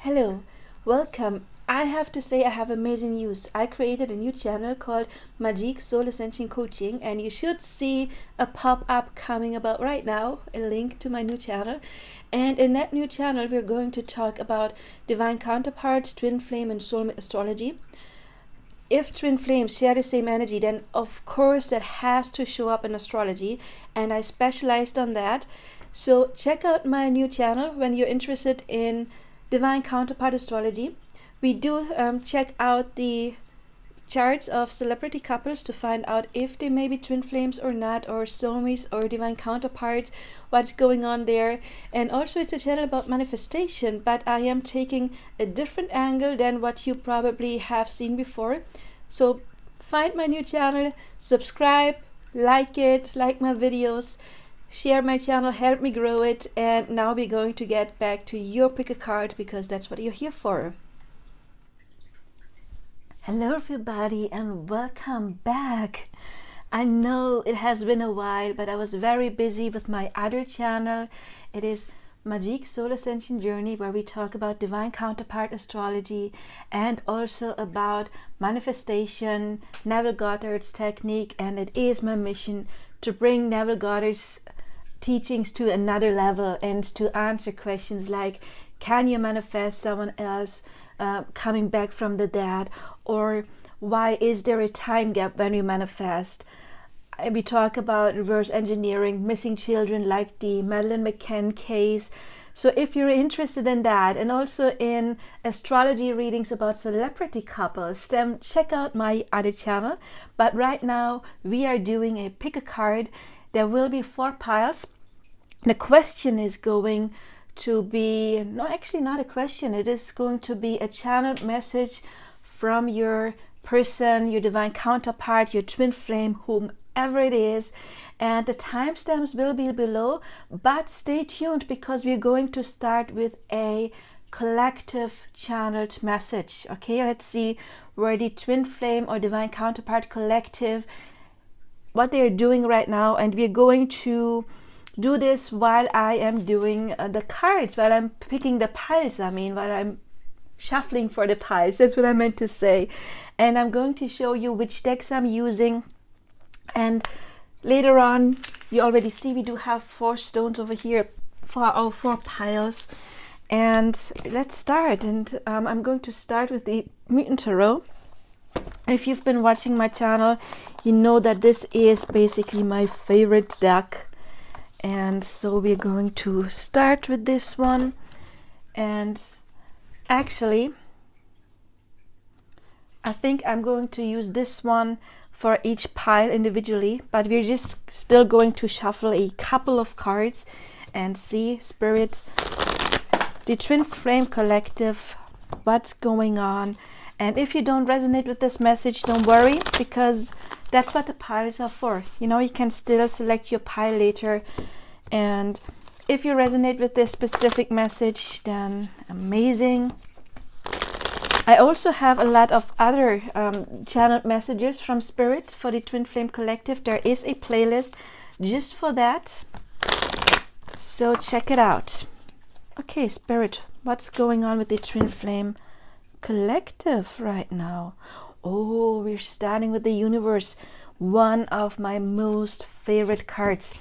Hello, welcome. I have to say I have amazing news. I created a new channel called Magic Soul Ascension Coaching, and you should see a pop-up coming about right now, a link to my new channel. And in that new channel we're going to talk about divine counterparts, twin flame and soulmate astrology. If twin flames share the same energy, then of course that has to show up in astrology, and I specialized on that. So check out my new channel when you're interested in divine counterpart astrology. We do check out the charts of celebrity couples to find out if they may be twin flames or not, or soulmates or divine counterparts, what's going on there. And also it's a channel about manifestation, but I am taking a different angle than what you probably have seen before. So find my new channel, subscribe, like it, like my videos, share my channel, help me grow it. And now we're going to get back to your pick a card, because that's what you're here for. Hello everybody and welcome back. I know it has been a while, but I was very busy with my other channel. It is Magic Soul Ascension Journey, where we talk about divine counterpart astrology and also about manifestation, Neville Goddard's technique. And it is my mission to bring Neville Goddard's teachings to another level and to answer questions like, can you manifest someone else coming back from the dead, or why is there a time gap when we manifest? We talk about reverse engineering, missing children, like the Madeleine McCann case. So if you're interested in that, and also in astrology readings about celebrity couples, then check out my other channel. But right now we are doing a pick a card. There will be 4 piles. The question is going to be, no, actually not a question, it is going to be a channeled message from your person, your divine counterpart, your twin flame, whomever it is. And the timestamps will be below, but stay tuned, because we're going to start with a collective channeled message. Okay, let's see where the twin flame or divine counterpart collective, what they're doing right now. And we're going to do this while I am doing the cards, while I'm picking the piles, while I'm shuffling for the piles. That's what I meant to say. And I'm going to show you which decks I'm using. And later on, you already see we do have 4 stones over here for our 4 piles. And let's start. And I'm going to start with the Mutant Tarot. If you've been watching my channel, you know that this is basically my favorite deck. And so we're going to start with this one. And actually, I think I'm going to use this one for each pile individually, but we're just still going to shuffle a couple of cards and see, Spirit, the twin flame collective, what's going on. And if you don't resonate with this message, don't worry, because that's what the piles are for. You know, you can still select your pile later. And if you resonate with this specific message, then amazing. I also have a lot of other channeled messages from Spirit for the Twin Flame Collective. There is a playlist just for that, so check it out. Okay, Spirit, what's going on with the Twin Flame Collective right now? Oh, we're starting with the Universe, one of my most favorite cards,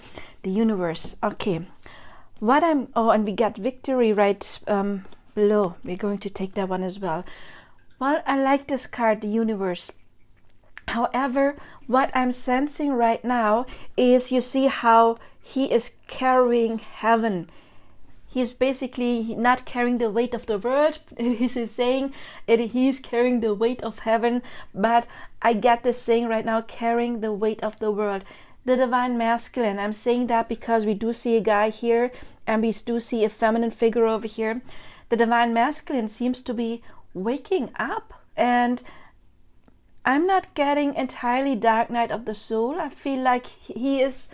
the Universe. Okay, and we got Victory right below. We're going to take that one as well. Well, I like this card, the Universe. However, what I'm sensing right now is, you see how he is carrying heaven. He's basically not carrying the weight of the world. He's saying he's carrying the weight of heaven, but I get this saying right now, carrying the weight of the world. The divine masculine, I'm saying that because we do see a guy here and we do see a feminine figure over here. The divine masculine seems to be waking up, and I'm not getting entirely dark night of the soul. I feel like he is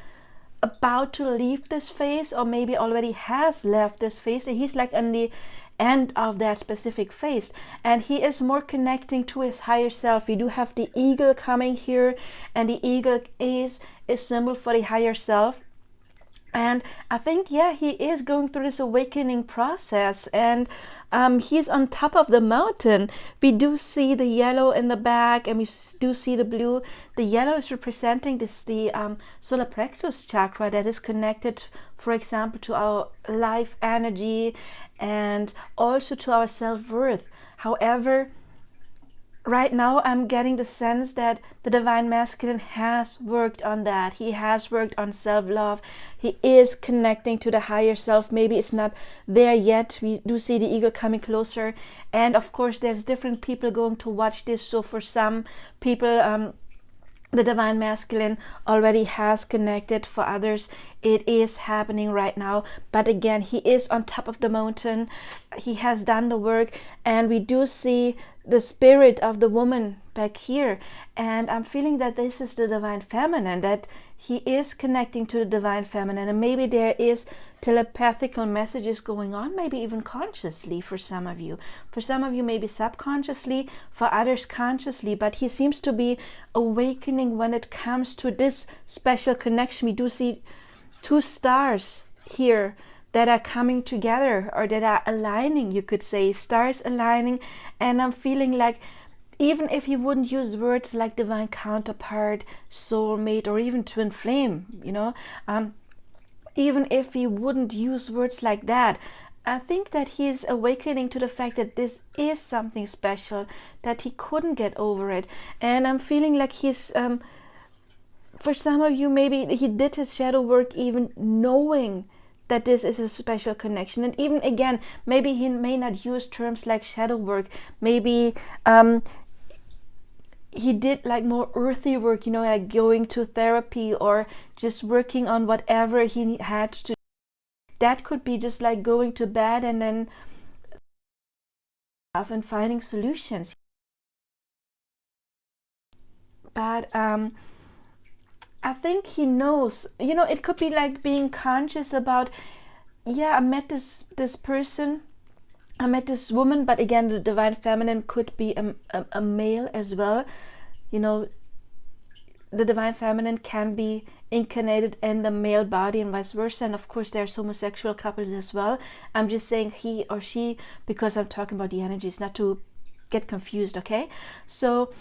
about to leave this phase, or maybe already has left this phase, and he's like on the end of that specific phase, and he is more connecting to his higher self. We do have the eagle coming here, and the eagle is a symbol for the higher self. And I think, yeah, he is going through this awakening process, and he's on top of the mountain. We do see the yellow in the back, and we do see the blue. The yellow is representing the solar plexus chakra that is connected, for example, to our life energy and also to our self-worth. However, right now I'm getting the sense that the divine masculine has worked on that. He has worked on self-love. He is connecting to the higher self. Maybe it's not there yet. We do see the eagle coming closer, and of course there's different people going to watch this. So for some people, the divine masculine already has connected. For others, it is happening right now. But again, he is on top of the mountain. He has done the work, and we do see the spirit of the woman back here. And I'm feeling that this is the divine feminine, that he is connecting to the divine feminine. And maybe there is telepathical messages going on, maybe even consciously for some of you. For some of you, maybe subconsciously, for others consciously. But he seems to be awakening when it comes to this special connection. We do see two stars here that are coming together, or that are aligning, you could say, stars aligning. And I'm feeling like, even if you wouldn't use words like divine counterpart, soulmate, or even twin flame, even if you wouldn't use words like that, I think that he's awakening to the fact that this is something special, that he couldn't get over it. And I'm feeling like he's, for some of you, maybe he did his shadow work even knowing that this is a special connection. And even again, maybe he may not use terms like shadow work. Maybe he did like more earthy work, like going to therapy or just working on whatever he had to. That could be just like going to bed and then and finding solutions. But I think he knows, it could be like being conscious about, yeah, I met this person, I met this woman. But again, the divine feminine could be a male as well. The divine feminine can be incarnated in the male body and vice versa. And of course there's homosexual couples as well. I'm just saying he or she because I'm talking about the energies, not to get confused, okay? So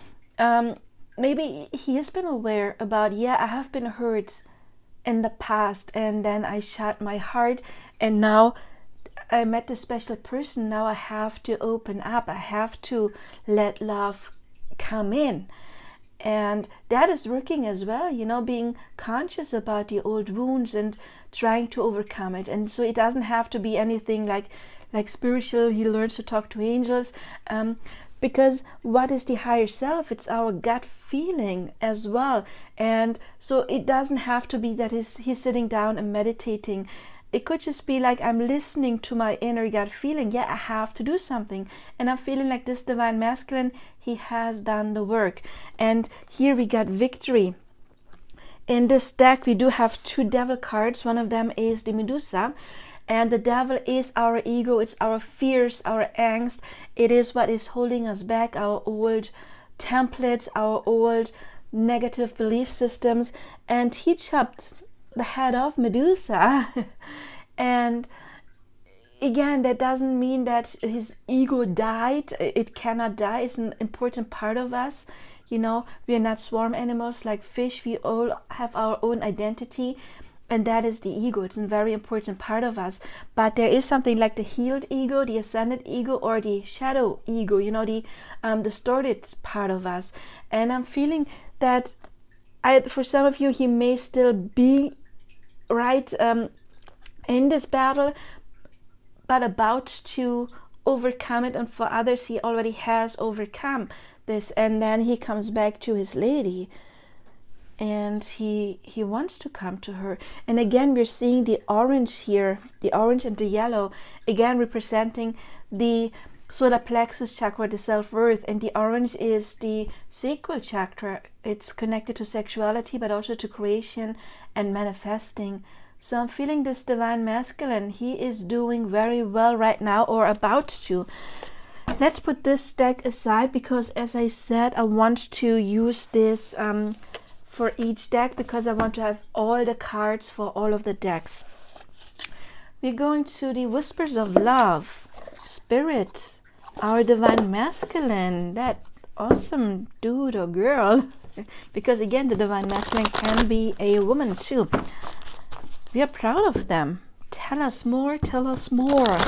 maybe he has been aware about, yeah, I have been hurt in the past, and then I shut my heart, and now I met this special person. Now I have to open up. I have to let love come in. And that is working as well, being conscious about the old wounds and trying to overcome it. And so it doesn't have to be anything like spiritual. He learns to talk to angels. Because what is the higher self? It's our gut feeling as well. And so it doesn't have to be that he's sitting down and meditating. It could just be like, I'm listening to my inner gut feeling. Yeah, I have to do something. And I'm feeling like this divine masculine, he has done the work. And here we got victory. In this deck, we do have two devil cards. One of them is the Medusa. And the devil is our ego, it's our fears, our angst. It is what is holding us back, our old templates, our old negative belief systems. And he chopped the head off Medusa. And again, that doesn't mean that his ego died. It cannot die. It's an important part of us. We are not swarm animals like fish. We all have our own identity. And that is the ego. It's a very important part of us. But there is something like the healed ego, the ascended ego, or the shadow ego, the distorted part of us. And I'm feeling that for some of you, he may still be right in this battle, but about to overcome it. And for others, he already has overcome this. And then he comes back to his lady. And he wants to come to her. And again, we're seeing the orange here, the orange and the yellow, again representing the solar plexus chakra, the self-worth. And the orange is the sacral chakra. It's connected to sexuality, but also to creation and manifesting. So I'm feeling this divine masculine, he is doing very well right now, or about to. Let's put this deck aside, because as I said, I want to use this for each deck because I want to have all the cards for all of the decks. We're going to the Whispers of Love, Spirit, our Divine Masculine, that awesome dude or girl, because again the Divine Masculine can be a woman too. We are proud of them. Tell us more, tell us more.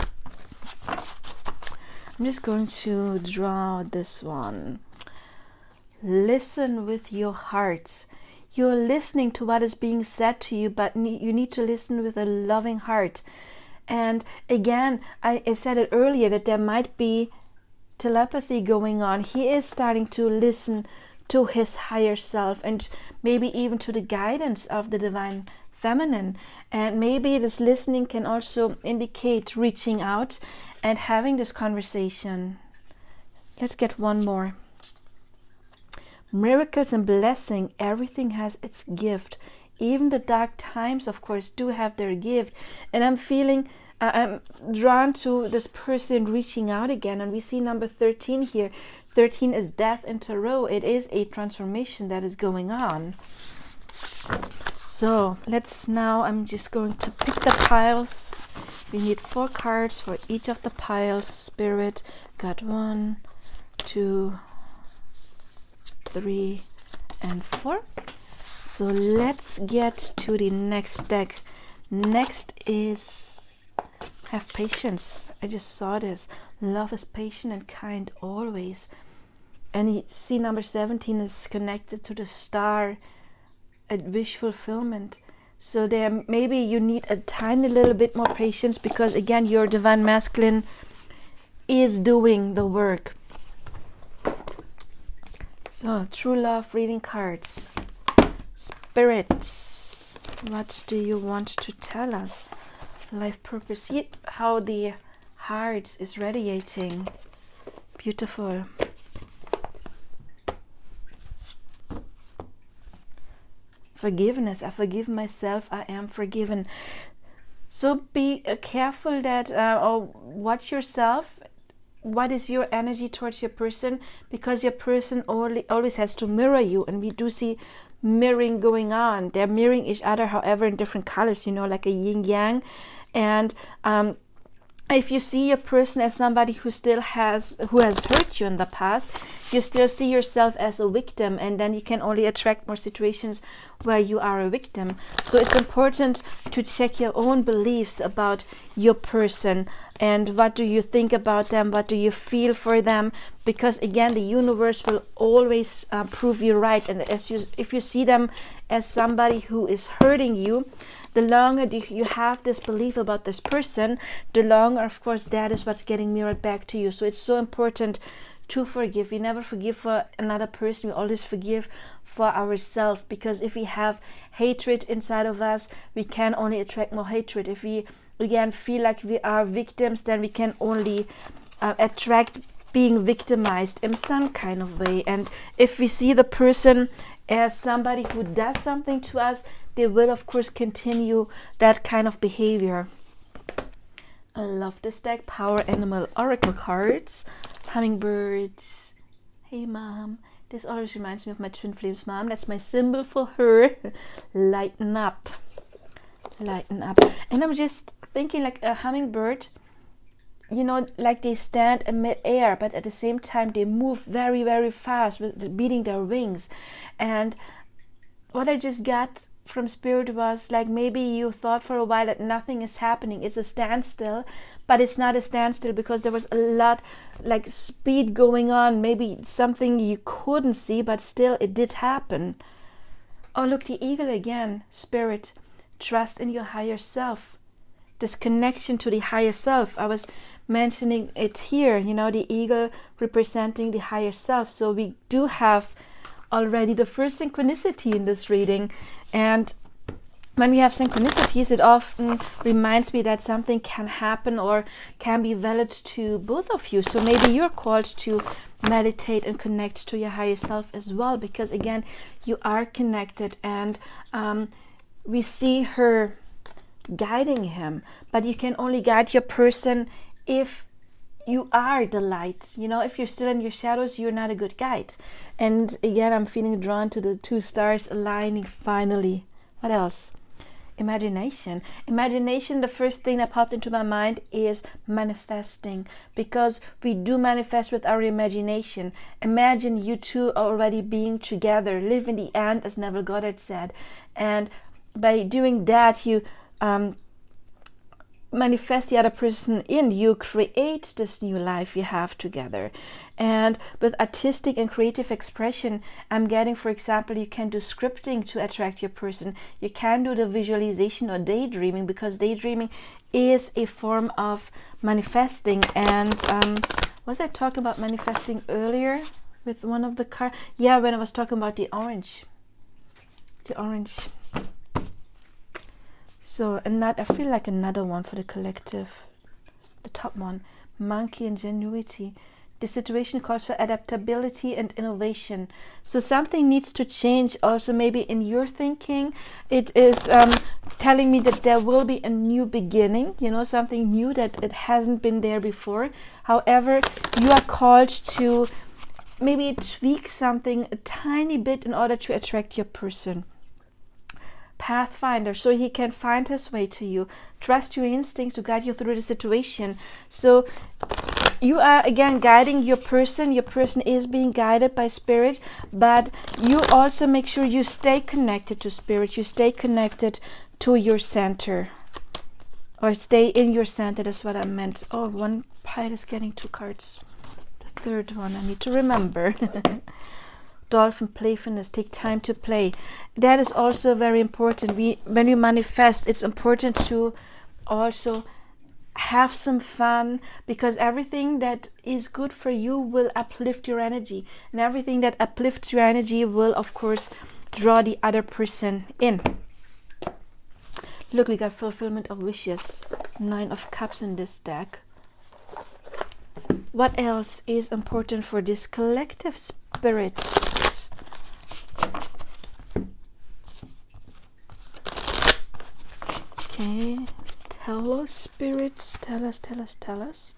I'm just going to draw this one. Listen with your heart. You're listening to what is being said to you, but you need to listen with a loving heart. And again, I said it earlier that there might be telepathy going on. He is starting to listen to his higher self and maybe even to the guidance of the Divine Feminine. And maybe this listening can also indicate reaching out and having this conversation. Let's get one more. Miracles and blessing, everything has its gift. Even the dark times, of course, do have their gift. And I'm feeling, I'm drawn to this person reaching out again. And we see number 13 here. 13 is death in tarot. It is a transformation that is going on. So let's now, I'm just going to pick the piles. We need 4 cards for each of the piles. Spirit, got 1, 2, 3, and 4. So let's get to the next deck. Next is have patience. I just saw this. Love is patient and kind always. And you see number 17 is connected to the star at wish fulfillment. So there maybe you need a tiny little bit more patience because again your Divine Masculine is doing the work. So true love reading cards. Spirits, what do you want to tell us? Life purpose. See how the heart is radiating. Beautiful. Forgiveness. I forgive myself. I am forgiven. So be careful that or watch yourself. What is your energy towards your person? Because your person always has to mirror you, and we do see mirroring going on. They're mirroring each other, however, in different colors, you know, like a yin yang. And if you see your person as somebody who has hurt you in the past, you still see yourself as a victim, and then you can only attract more situations where you are a victim. So it's important to check your own beliefs about your person and what do you think about them, what do you feel for them, because again the universe will always prove you right. And if you see them as somebody who is hurting you, the longer you have this belief about this person, the longer, of course, that is what's getting mirrored back to you. So it's so important to forgive. We never forgive for another person. We always forgive for ourselves, because if we have hatred inside of us, we can only attract more hatred. If we, again, feel like we are victims, then we can only attract being victimized in some kind of way. And if we see the person as somebody who does something to us, they will of course continue that kind of behavior. I love this deck. Power Animal Oracle cards. Hummingbirds. Hey mom. This always reminds me of my twin flames mom. That's my symbol for her. Lighten up. Lighten up. And I'm just thinking like a hummingbird, you know, like they stand in mid-air, but at the same time they move very, very fast with beating their wings. And what I just got from Spirit was like, maybe you thought for a while that nothing is happening, it's a standstill, but it's not a standstill because there was a lot like speed going on, maybe something you couldn't see, but still it did happen. Oh look, the eagle again. Spirit, trust in your higher self, this connection to the higher self. I was mentioning it here, you know, the eagle representing the higher self. So we do have already the first synchronicity in this reading. And when we have synchronicities, it often reminds me that something can happen or can be valid to both of you. So maybe you're called to meditate and connect to your higher self as well, because again, you are connected. And we see her guiding him, but you can only guide your person if you are the light. You know, if you're still in your shadows, you're not a good guide. And again, I'm feeling drawn to the 2 stars aligning finally. What else? Imagination. Imagination, the first thing that popped into my mind is manifesting, because we do manifest with our imagination. Imagine you two already being together, live in the end, as Neville Goddard said. And by doing that, you manifest the other person in, you create this new life you have together. And with artistic and creative expression, I'm getting, for example, you can do scripting to attract your person. You can do the visualization or daydreaming, because daydreaming is a form of manifesting. And was I talking about manifesting earlier with one of the cards? Yeah, when I was talking about the orange. So I feel like another one for the collective, the top one, monkey ingenuity. The situation calls for adaptability and innovation. So something needs to change also, maybe in your thinking. It is telling me that there will be a new beginning, you know, something new that it hasn't been there before. However, you are called to maybe tweak something a tiny bit in order to attract your person. Pathfinder, so he can find his way to you. Trust your instincts to guide you through the situation. So you are again guiding your person. Your person is being guided by spirit, but you also make sure you stay connected to spirit. You stay connected to your center, or stay in your center. That's what I meant. Oh, one pile is getting 2 cards. The third one I need to remember. Dolphin, playfulness, take time to play. That is also very important. When we manifest, it's important to also have some fun, because everything that is good for you will uplift your energy, and everything that uplifts your energy will, of course, draw the other person in. Look, we got fulfillment of wishes. 9 of Cups in this deck. What else is important for this collective spirit? Okay, tell us, spirits, tell us.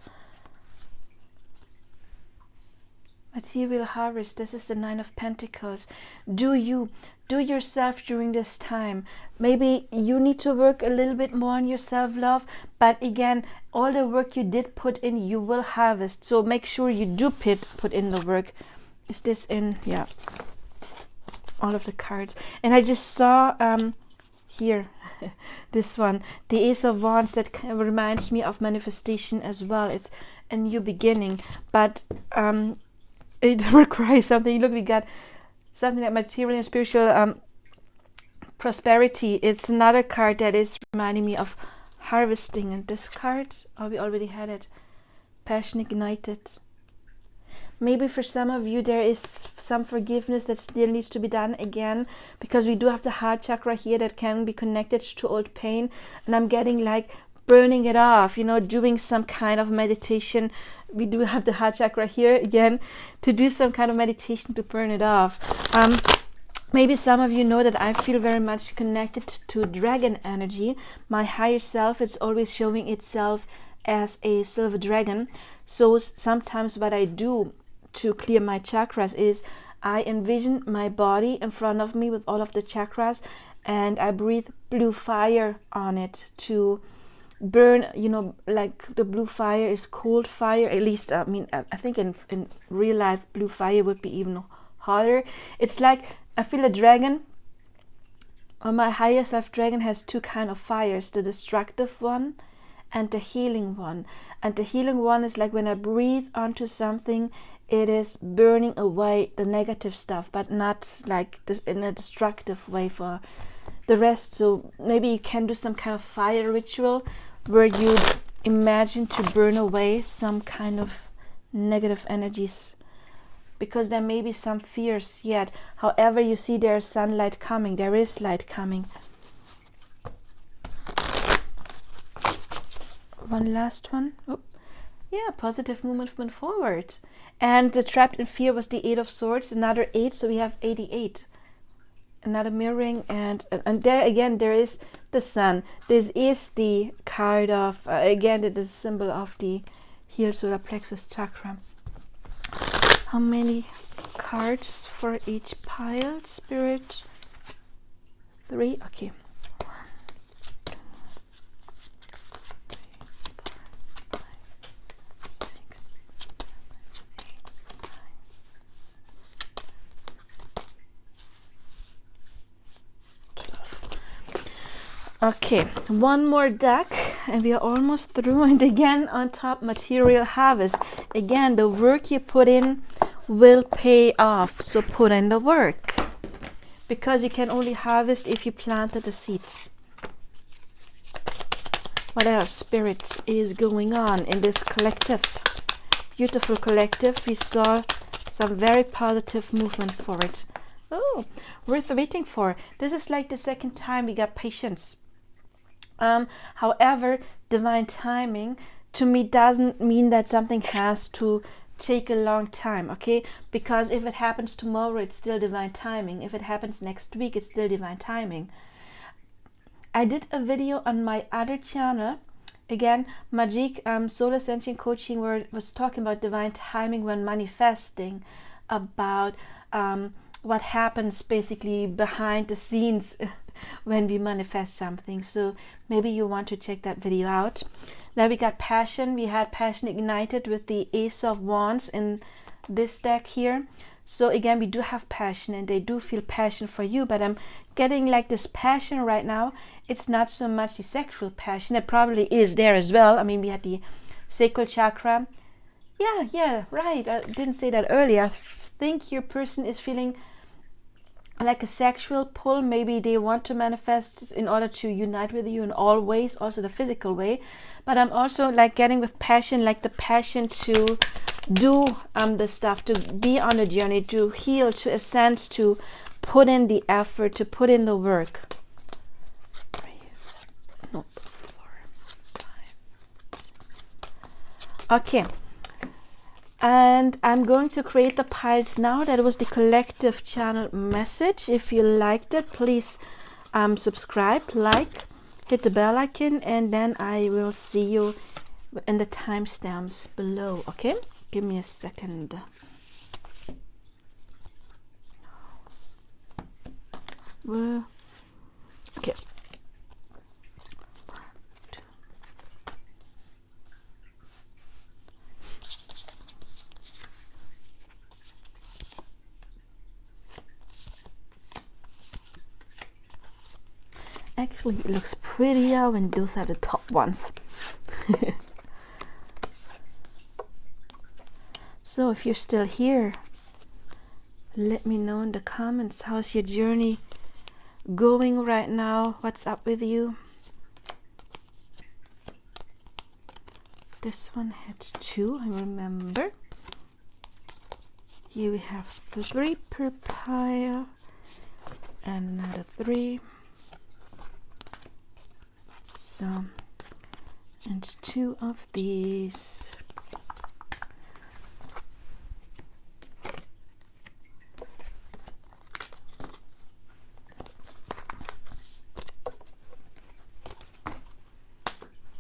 Material harvest, this is the 9 of Pentacles. Do yourself during this time. Maybe you need to work a little bit more on your self-love, but again, all the work you did put in, you will harvest. So make sure you do put in the work. Is this in? Yeah. All of the cards. And I just saw here this one, the Ace of Wands, that reminds me of manifestation as well. It's a new beginning, but it requires something. Look, we got something like material and spiritual prosperity. It's another card that is reminding me of harvesting. And this card, oh, we already had it, passion ignited. Maybe for some of you there is some forgiveness that still needs to be done again, because we do have the heart chakra here that can be connected to old pain, and I'm getting like burning it off, you know, doing some kind of meditation. We do have the heart chakra here again, to do some kind of meditation to burn it off. Maybe some of you know that I feel very much connected to dragon energy. My higher self is always showing itself as a silver dragon. So sometimes what I do to clear my chakras is I envision my body in front of me with all of the chakras, and I breathe blue fire on it to burn, you know, like the blue fire is cold fire. At least, I mean, I think in real life, blue fire would be even hotter. It's like I feel a dragon, or my higher self dragon has 2 kind of fires, the destructive one and the healing one. And the healing one is like when I breathe onto something, it is burning away the negative stuff, but not like this in a destructive way for the rest. So maybe you can do some kind of fire ritual where you imagine to burn away some kind of negative energies, because there may be some fears yet. However, you see there's sunlight coming, there is light coming. One last one. Oh, yeah, positive movement forward. And the trapped in fear was the 8 of Swords, another 8, so we have 88. Another mirroring, and there again there is the sun. This is the card of again the symbol of the heal solar plexus chakra. How many cards for each pile, Spirit? 3. Okay. 1, 2, 3, 4, 5, 6, 7, 8, 9, 12. Okay, one more deck and we are almost through. And again, on top, material harvest. Again, the work you put in will pay off, so put in the work, because you can only harvest if you planted the seeds. What else, Spirits, is going on in this collective? Beautiful collective. We saw some very positive movement for it. Oh, worth waiting for. This is like the second time we got patience. However, divine timing to me doesn't mean that something has to take a long time, okay? Because if it happens tomorrow, it's still divine timing. If it happens next week, it's still divine timing. I did a video on my other channel, again, Magic Soul Ascension Coaching, where it was talking about divine timing when manifesting, about what happens basically behind the scenes when we manifest something. So maybe you want to check that video out. Then we got passion. We had passion ignited with the Ace of Wands in this deck here. So again, we do have passion and they do feel passion for you, but I'm getting like this passion right now. It's not so much the sexual passion. It probably is there as well. I mean, we had the sacral chakra. Yeah, right. I didn't say that earlier. I think your person is feeling like a sexual pull. Maybe they want to manifest in order to unite with you in all ways, also the physical way. But I'm also like getting with passion, like the passion to do the stuff, to be on a journey, to heal, to ascend, to put in the effort, to put in the work. 3, 4, 5. Okay. And I'm going to create the piles now. That was the collective channel message. If you liked it, please subscribe, like, hit the bell icon, and then I will see you in the timestamps below. Okay, give me a second. Okay. Actually, it looks prettier when those are the top ones. So if you're still here, let me know in the comments, how's your journey going right now? What's up with you? This one had 2, I remember. Here we have 3 per pile and another 3. So, and 2 of these.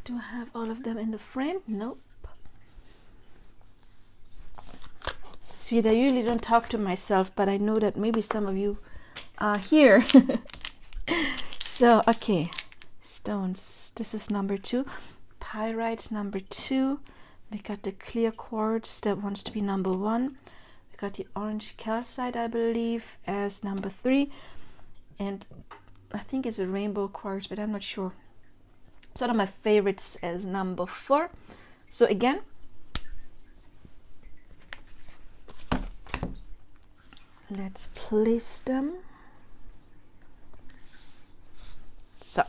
Do I have all of them in the frame? Nope. Sweet, I usually don't talk to myself, but I know that maybe some of you are here. So, okay. Stones. This is number 2. Pyrite number 2. We got the clear quartz that wants to be number 1. We got the orange calcite, I believe, as number 3. And I think it's a rainbow quartz, but I'm not sure. It's one of my favorites as number 4. So again, let's place them. So,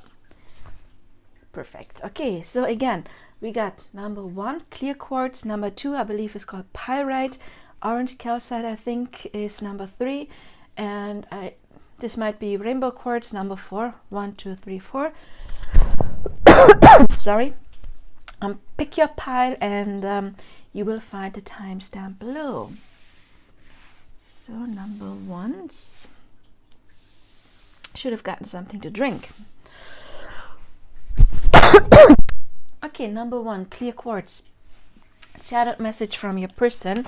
perfect. Okay, so again, we got number 1, clear quartz. Number 2, I believe, is called pyrite. Orange calcite, I think, is number 3. And this might be rainbow quartz, number 4. 1, 2, 3, 4. Sorry. Pick your pile and you will find the timestamp below. So number 1s. Should have gotten something to drink. Okay, number 1, clear quartz. channel message from your person.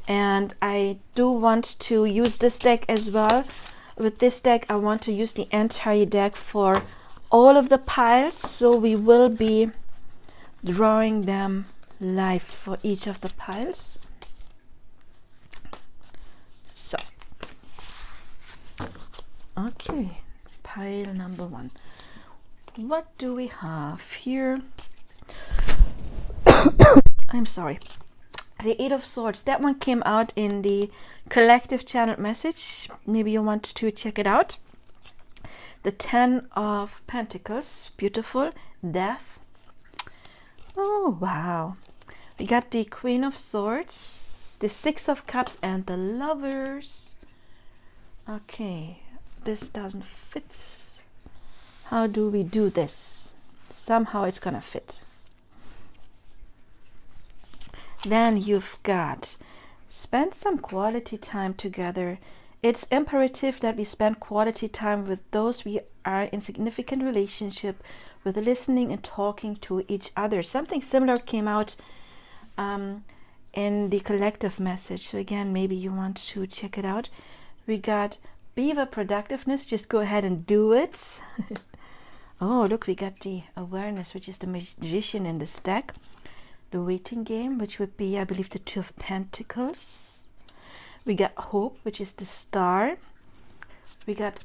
And I do want to use this deck as well. With this deck, I want to use the entire deck for all of the piles, so we will be drawing them live for each of the piles. So, okay, pile number 1. What do we have here? I'm sorry. The 8 of Swords. That one came out in the collective channel message. Maybe you want to check it out. The 10 of Pentacles. Beautiful. Death. Oh, wow. We got the Queen of Swords, the 6 of Cups, and the Lovers. Okay, this doesn't fit. How do we do this? Somehow it's gonna fit. Then you've got spend some quality time together. It's imperative that we spend quality time with those we are in significant relationship with, listening and talking to each other. Something similar came out in the collective message. So again, maybe you want to check it out. We got Beaver productiveness. Just go ahead and do it. Oh, look, we got the awareness, which is the magician in the stack. The waiting game, which would be, I believe, the 2 of Pentacles. We got hope, which is the star. We got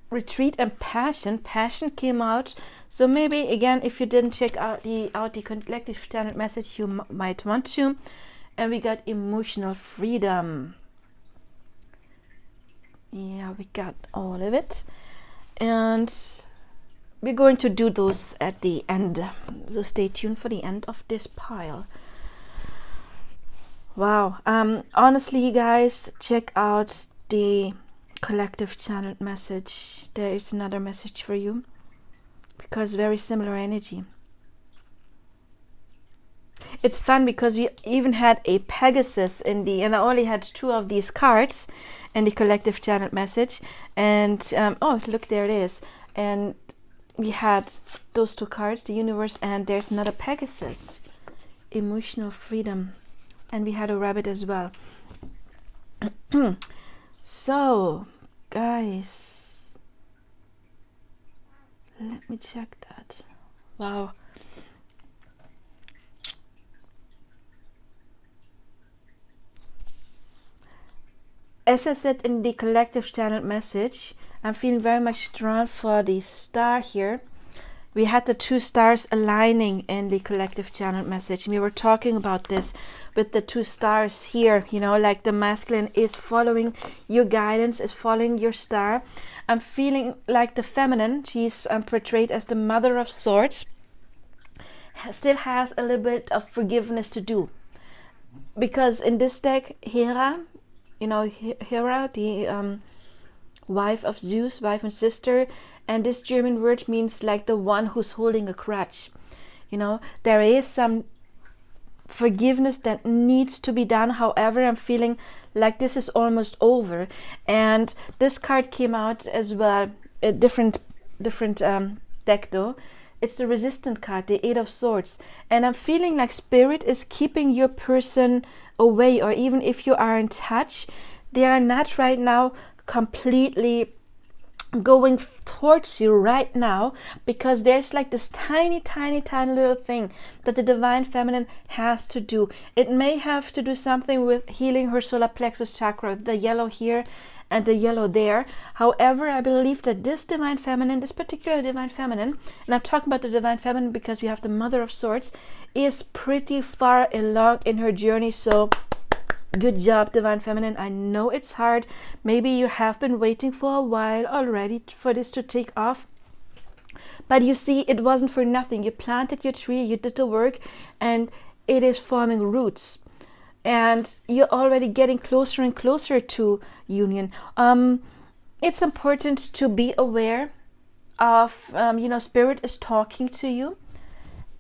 retreat and passion. Passion came out. So maybe, again, if you didn't check out the collective channel message, you might want to. And we got emotional freedom. Yeah, we got all of it. And we're going to do those at the end, so stay tuned for the end of this pile. Wow. Honestly, you guys, check out the collective channel message. There is another message for you, because very similar energy. It's fun because we even had a Pegasus in the, and I only had 2 of these cards in the collective channel message. And oh, look, there it is. And we had those 2 cards, the universe, and there's another Pegasus, emotional freedom, and we had a rabbit as well. So, guys, let me check that. Wow. As I said in the collective channel message, I'm feeling very much drawn for the star here. We had the 2 stars aligning in the collective channel message. We were talking about this with the 2 stars here, you know, like the masculine is following your guidance, is following your star. I'm feeling like the feminine, she's portrayed as the Mother of Swords, still has a little bit of forgiveness to do. Because in this deck, Hera, you know, Hera, the wife of Zeus, wife and sister, and this German word means like the one who's holding a crutch. You know, there is some forgiveness that needs to be done. However, I'm feeling like this is almost over. And this card came out as well, a different deck though. It's the resistant card, the 8 of Swords. And I'm feeling like Spirit is keeping your person away, or even if you are in touch, they are not right now completely going towards you right now, because there's like this tiny little thing that the divine feminine has to do. It may have to do something with healing her solar plexus chakra, the yellow here and the yellow there. However, I believe that this divine feminine, this particular divine feminine, and I'm talking about the divine feminine because we have the Mother of Swords, is pretty far along in her journey. So good job, divine feminine. I know it's hard. Maybe you have been waiting for a while already for this to take off, but you see, it wasn't for nothing. You planted your tree, you did the work, and it is forming roots, and you're already getting closer and closer to union. It's important to be aware of you know, Spirit is talking to you.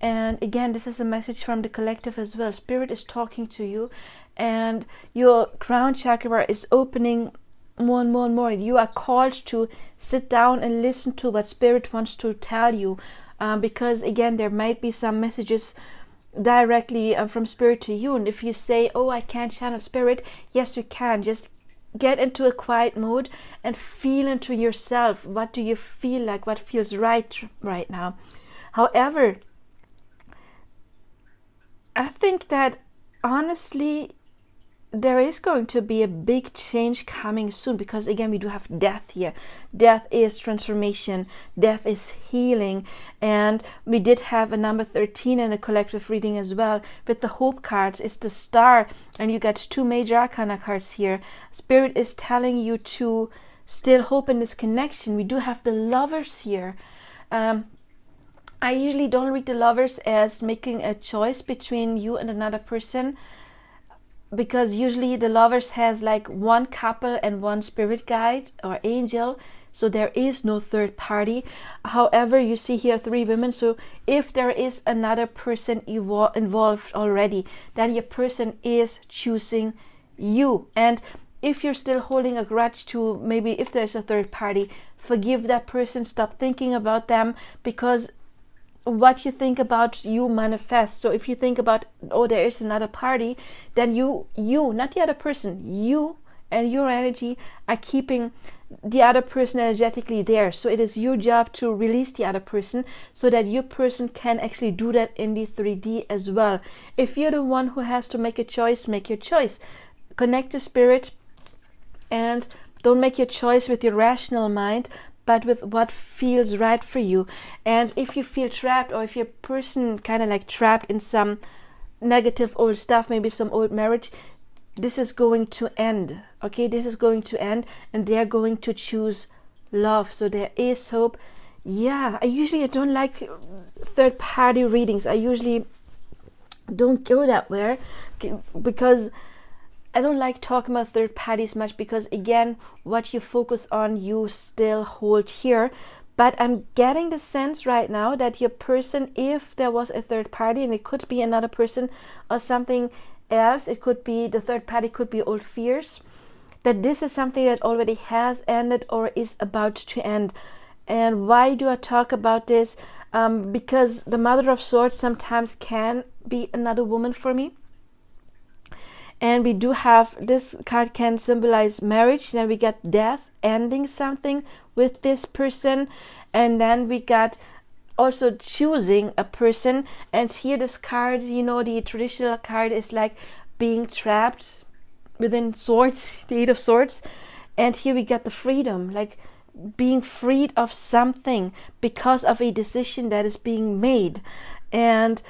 And again, this is a message from the collective as well. Spirit is talking to you, and your crown chakra is opening more and more and more. You are called to sit down and listen to what Spirit wants to tell you, because again, there might be some messages directly from spirit to you. And if you say, oh, I can't channel spirit, yes, you can. Just get into a quiet mode and feel into yourself. What do you feel like? What feels right now? However, I think that honestly there is going to be a big change coming soon, because again, we do have death here. Death is transformation, death is healing. And we did have a number 13 in the collective reading as well. With the hope cards, it's the star, and you got 2 major arcana cards here. Spirit is telling you to still hope in this connection. We do have the lovers here. I usually don't read the lovers as making a choice between you and another person, because usually the lovers has like one couple and one spirit guide or angel, so there is no third party. However, you see here 3 women, so if there is another person involved already, then your person is choosing you. And if you're still holding a grudge to maybe if there's a third party, forgive that person, stop thinking about them, because what you think about you manifests. So if you think about, oh, there is another party, then you not the other person, you and your energy are keeping the other person energetically there. So it is your job to release the other person, so that your person can actually do that in the 3D as well. If you're the one who has to make a choice, make your choice. Connect to spirit, and don't make your choice with your rational mind, but with what feels right for you. And if you feel trapped, or if your person kind of like trapped in some negative old stuff, maybe some old marriage, this is going to end. Okay, this is going to end, and they're going to choose love. So there is hope. Yeah, I don't like third party readings. I usually don't go that way, because I don't like talking about third parties much, because again, what you focus on, you still hold here. But I'm getting the sense right now that your person, if there was a third party, and it could be another person or something else, it could be the third party, could be old fears, that this is something that already has ended or is about to end. And why do I talk about this? Because the Mother of Swords sometimes can be another woman for me. And we do have, this card can symbolize marriage. Then we got death, ending something with this person. And then we got also choosing a person. And here this card, the traditional card is like being trapped within swords, the 8 of Swords. And here we got the freedom, like being freed of something because of a decision that is being made. And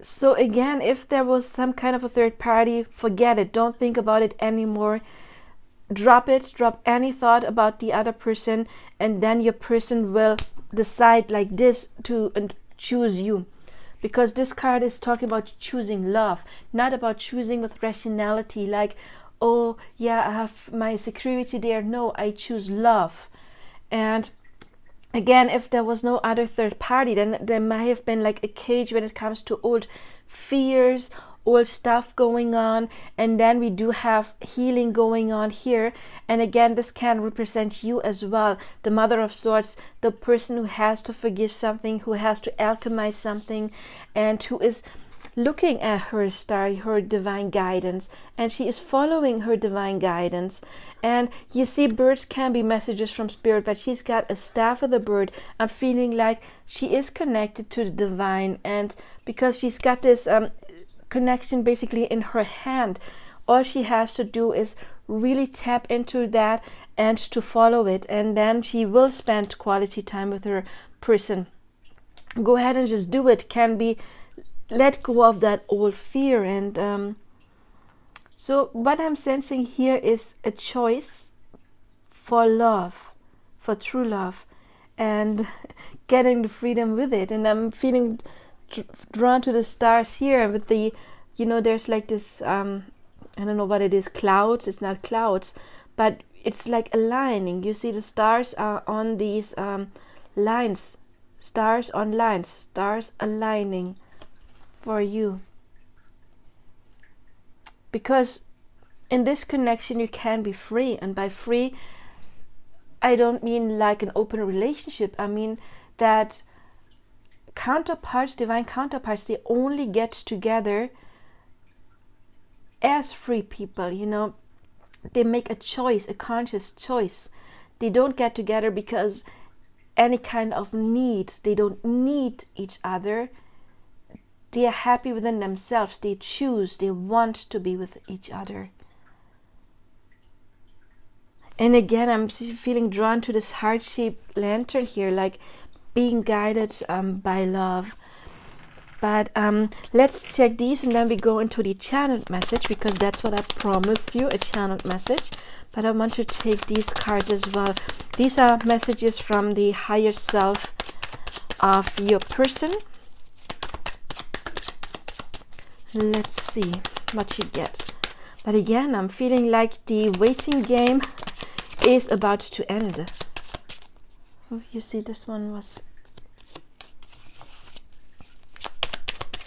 so again, if there was some kind of a third party, forget it. Don't think about it anymore. Drop it. Drop any thought about the other person, and then your person will decide like this to choose you. Because this card is talking about choosing love, not about choosing with rationality, like, oh yeah, I have my security there. No, I choose love. And again, if there was no other third party, then there might have been like a cage when it comes to old fears, old stuff going on. And then we do have healing going on here. And again, this can represent you as well. The Mother of Swords, the person who has to forgive something, who has to alchemize something, and who is looking at her star, her divine guidance, and she is following her divine guidance. And you see, birds can be messages from spirit, but she's got a staff of the bird. I'm feeling like she is connected to the divine, and because she's got this connection basically in her hand, all she has to do is really tap into that and to follow it, and then she will spend quality time with her person. Go ahead and just do it. Can be let go of that old fear. And so what I'm sensing here is a choice for love, for true love, and getting the freedom with it. And I'm feeling drawn to the stars here with the, there's like this I don't know what it is, clouds. It's not clouds, but it's like aligning. You see the stars are on these lines, stars on lines, stars aligning for you. Because in this connection you can be free, and by free I don't mean like an open relationship. I mean that counterparts, divine counterparts, they only get together as free people, you know. They make a choice, a conscious choice. They don't get together because any kind of need. They don't need each other. They are happy within themselves. They choose, they want to be with each other. And again, I'm feeling drawn to this heart-shaped lantern here, like being guided by love. But let's check these, and then we go into the channeled message, because that's what I promised you, a channeled message. But I want to take these cards as well. These are messages from the higher self of your person. Let's see what you get. But again, I'm feeling like the waiting game is about to end. Oh, you see, this one was...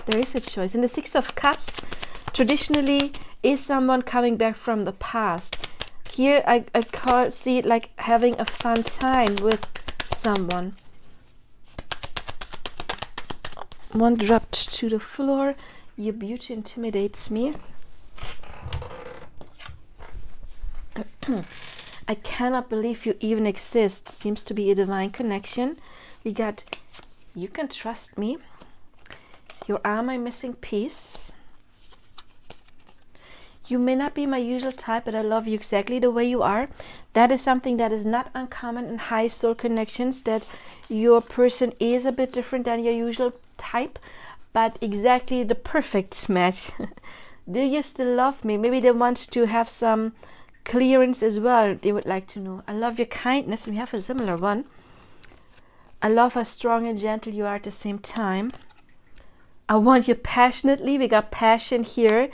There is a choice. And the Six of Cups traditionally is someone coming back from the past. Here I see it like having a fun time with someone. One dropped to the floor. Your beauty intimidates me. I cannot believe you even exist. Seems to be a divine connection. We got, you can trust me. You are my missing piece. You may not be my usual type, but I love you exactly the way you are. That is something that is not uncommon in high soul connections, that your person is a bit different than your usual type, but exactly the perfect match. Do you still love me? Maybe they want to have some clearance as well. They would like to know. I love your kindness. We have a similar one. I love how strong and gentle you are at the same time. I want you passionately. We got passion here.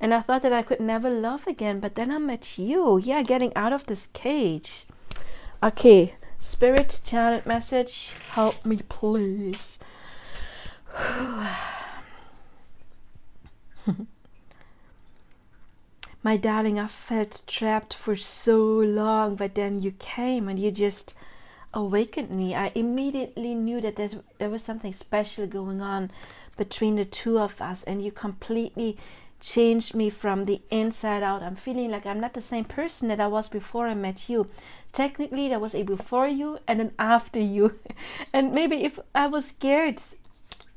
And I thought that I could never love again. But then I met you. Yeah, getting out of this cage. Okay. Spirit channeled message. Help me, please. My darling, I felt trapped for so long. But then you came and you just awakened me. I immediately knew that there was something special going on between the two of us, and you completely changed me from the inside out. I'm feeling like I'm not the same person that I was before I met you. Technically, there was a before you and an after you. And maybe if I was scared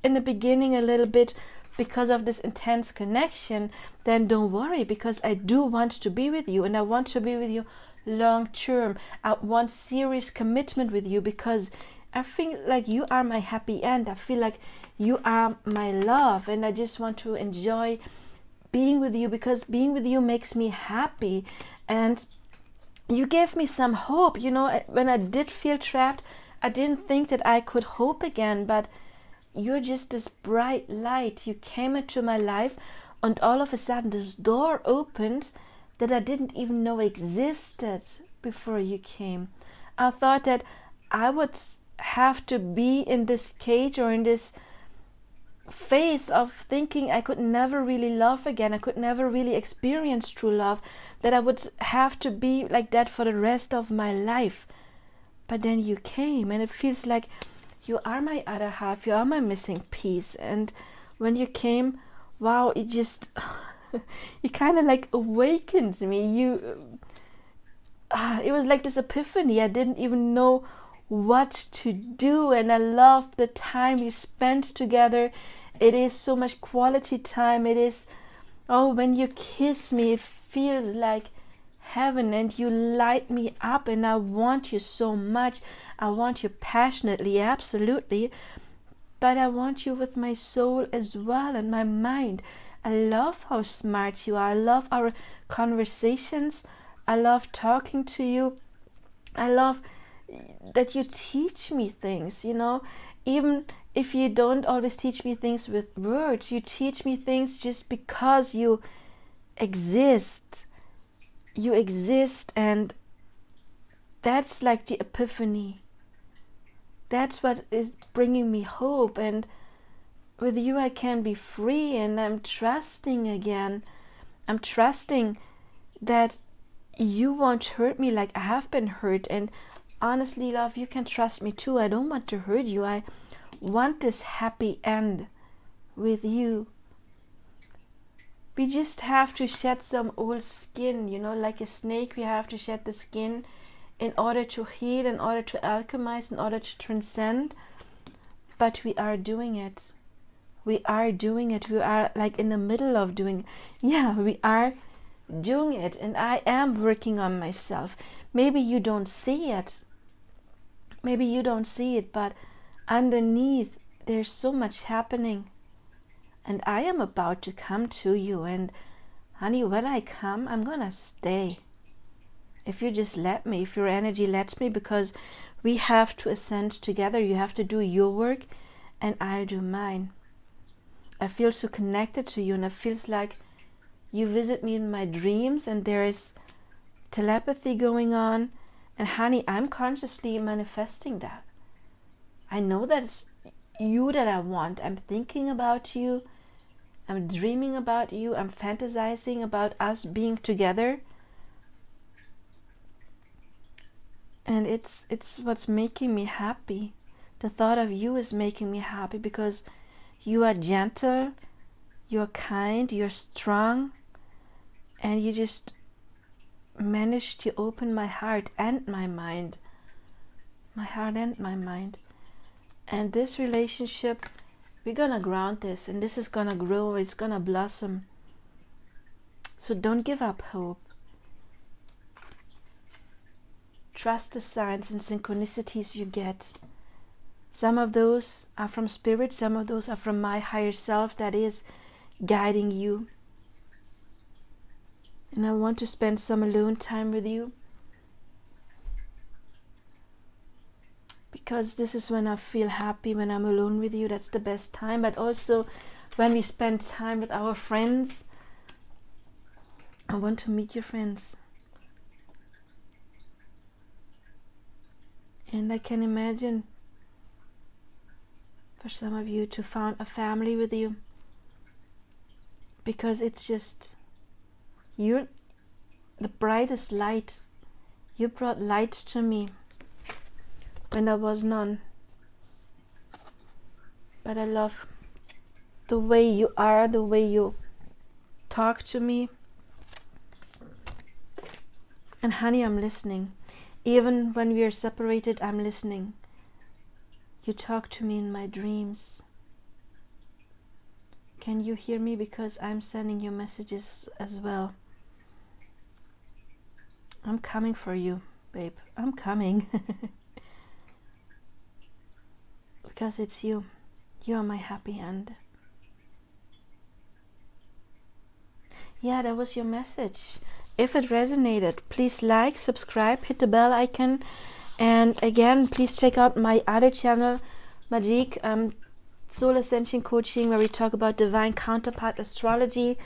in the beginning a little bit because of this intense connection, then don't worry, because I do want to be with you, and I want to be with you long term. I want serious commitment with you, because I feel like you are my happy end. I feel like you are my love, and I just want to enjoy being with you, because being with you makes me happy. And you gave me some hope. You know, when I did feel trapped, I didn't think that I could hope again, but you're just this bright light. You came into my life, and all of a sudden this door opened that I didn't even know existed before you came. I thought that I would have to be in this cage, or in this phase of thinking I could never really love again. I could never really experience true love, that I would have to be like that for the rest of my life. But then you came, and it feels like you are my other half. You are my missing piece. And when you came, wow, it just you kind of like awakened me. It was like this epiphany. I didn't even know what to do, and I love the time we spent together. It is so much quality time. It is, oh, when you kiss me, it feels like heaven, and you light me up, and I want you so much. I want you passionately, absolutely, but I want you with my soul as well, and my mind. I love how smart you are. I love our conversations. I love talking to you. I love that you teach me things, you know, even if you don't always teach me things with words. You teach me things just because you exist. You exist, and that's like the epiphany. That's what is bringing me hope, and with you I can be free, and I'm trusting again. I'm trusting that you won't hurt me like I have been hurt. And honestly, love, you can trust me too. I don't want to hurt you. I want this happy end with you. We just have to shed some old skin, you know, like a snake. We have to shed the skin in order to heal, in order to alchemize, in order to transcend. But we are doing it. We are doing it. We are like in the middle of doing it. Yeah, we are doing it. And I am working on myself. Maybe you don't see it. Maybe you don't see it, but underneath there's so much happening. And I am about to come to you. And honey, when I come, I'm gonna stay. If you just let me, if your energy lets me, because we have to ascend together. You have to do your work and I'll do mine. I feel so connected to you, and it feels like you visit me in my dreams and there is telepathy going on. And honey, I'm consciously manifesting that. I know that it's you that I want. I'm thinking about you. I'm dreaming about you. I'm fantasizing about us being together. And it's what's making me happy. The thought of you is making me happy because you are gentle, you're kind, you're strong, and you just managed to open my heart and my mind. My heart and my mind. And this relationship, we're gonna ground this, and this is gonna grow, it's gonna blossom. So don't give up hope. Trust the signs and synchronicities you get. Some of those are from spirit, some of those are from my higher self that is guiding you. And I want to spend some alone time with you, because this is when I feel happy, when I'm alone with you. That's the best time. But also when we spend time with our friends. I want to meet your friends. And I can imagine for some of you to found a family with you, because it's just, you're the brightest light. You brought light to me when there was none. But I love the way you are, the way you talk to me. And honey, I'm listening. Even when we are separated, I'm listening. You talk to me in my dreams. Can you hear me? Because I'm sending you messages as well. I'm coming for you, babe. I'm coming. Because it's you. You are my happy end. Yeah, that was your message. If it resonated, please like, subscribe, hit the bell icon. And again, please check out my other channel, Magic Soul Ascension Coaching, where we talk about divine counterpart astrology.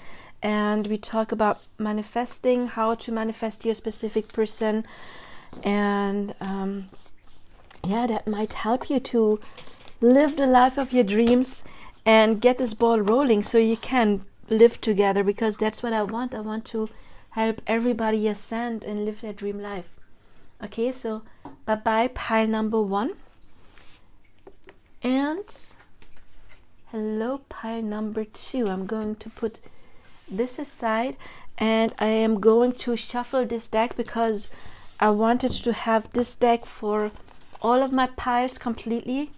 And we talk about manifesting, how to manifest your specific person. And yeah, that might help you to live the life of your dreams and get this ball rolling so you can live together, because that's what I want. I want to help everybody ascend and live their dream life. Okay, so bye bye, pile number 1. And hello, pile number 2. I'm going to put this aside and I am going to shuffle this deck, because I wanted to have this deck for all of my piles completely,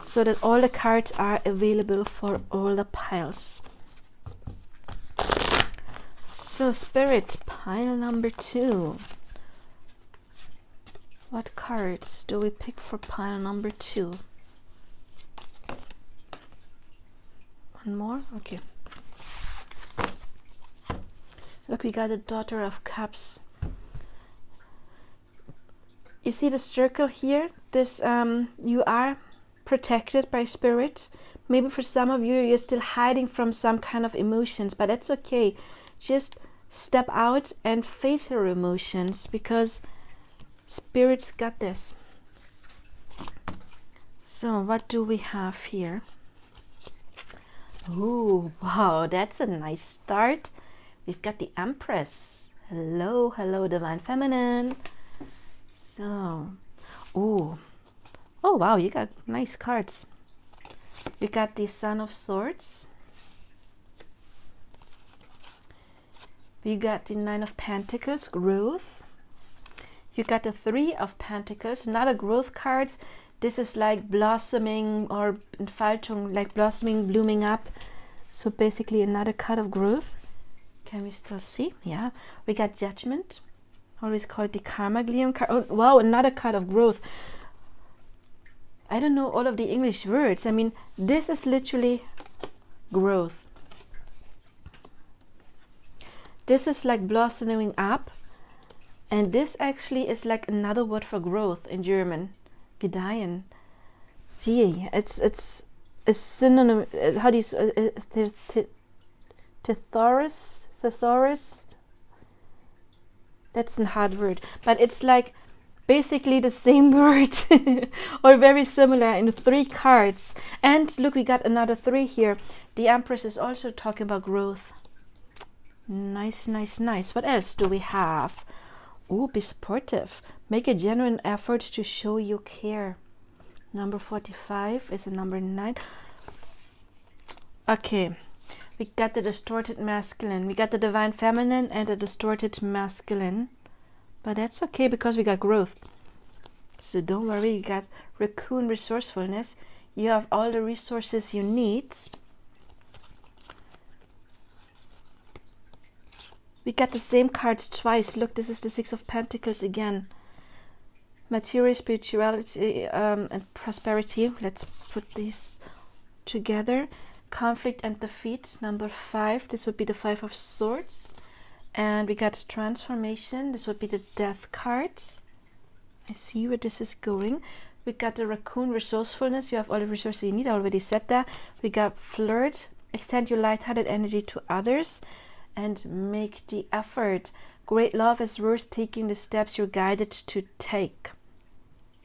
so that all the cards are available for all the piles. So Spirit, pile number 2. What cards do we pick for pile number 2? One more? Okay. Look, we got a Daughter of Cups. You see the circle here? This you are protected by Spirit. Maybe for some of you, you're still hiding from some kind of emotions, but that's okay. Just step out and face your emotions, because Spirit's got this. So what do we have here? Oh, wow, that's a nice start. We've got the Empress. Hello, hello, Divine Feminine. So, oh, Oh wow, you got nice cards. You got the Son of Swords. You got the Nine of Pentacles, growth. You got the Three of Pentacles, not a growth card. This is like blossoming or Entfaltung, like blossoming, blooming up. So basically another card of growth. Can we still see? Yeah. We got Judgment. Always called the Karma Glium card. Oh, wow, another card of growth. I don't know all of the English words. I mean, this is literally growth. This is like blossoming up. And this actually is like another word for growth in German. Gedeihen. Gee, it's a synonym. How do you thesaurus? That's a hard word, but it's like basically the same word or very similar in 3 cards. And look, we got another 3 here. The Empress is also talking about growth. Nice, nice, nice. What else do we have? Oh, be supportive. Make a genuine effort to show you care. Number 45 is a number 9. Okay. We got the distorted masculine. We got the divine feminine and the distorted masculine. But that's okay because we got growth. So don't worry, you got raccoon resourcefulness. You have all the resources you need. We got the same cards twice. Look, this is the Six of Pentacles again. Material, spirituality, and prosperity. Let's put these together. Conflict and defeat, number 5. This would be the 5 of Swords. And we got transformation. This would be the Death card. I see where this is going. We got the raccoon resourcefulness. You have all the resources you need. I already said that. We got flirt. Extend your light-hearted energy to others. And make the effort. Great love is worth taking the steps you're guided to take.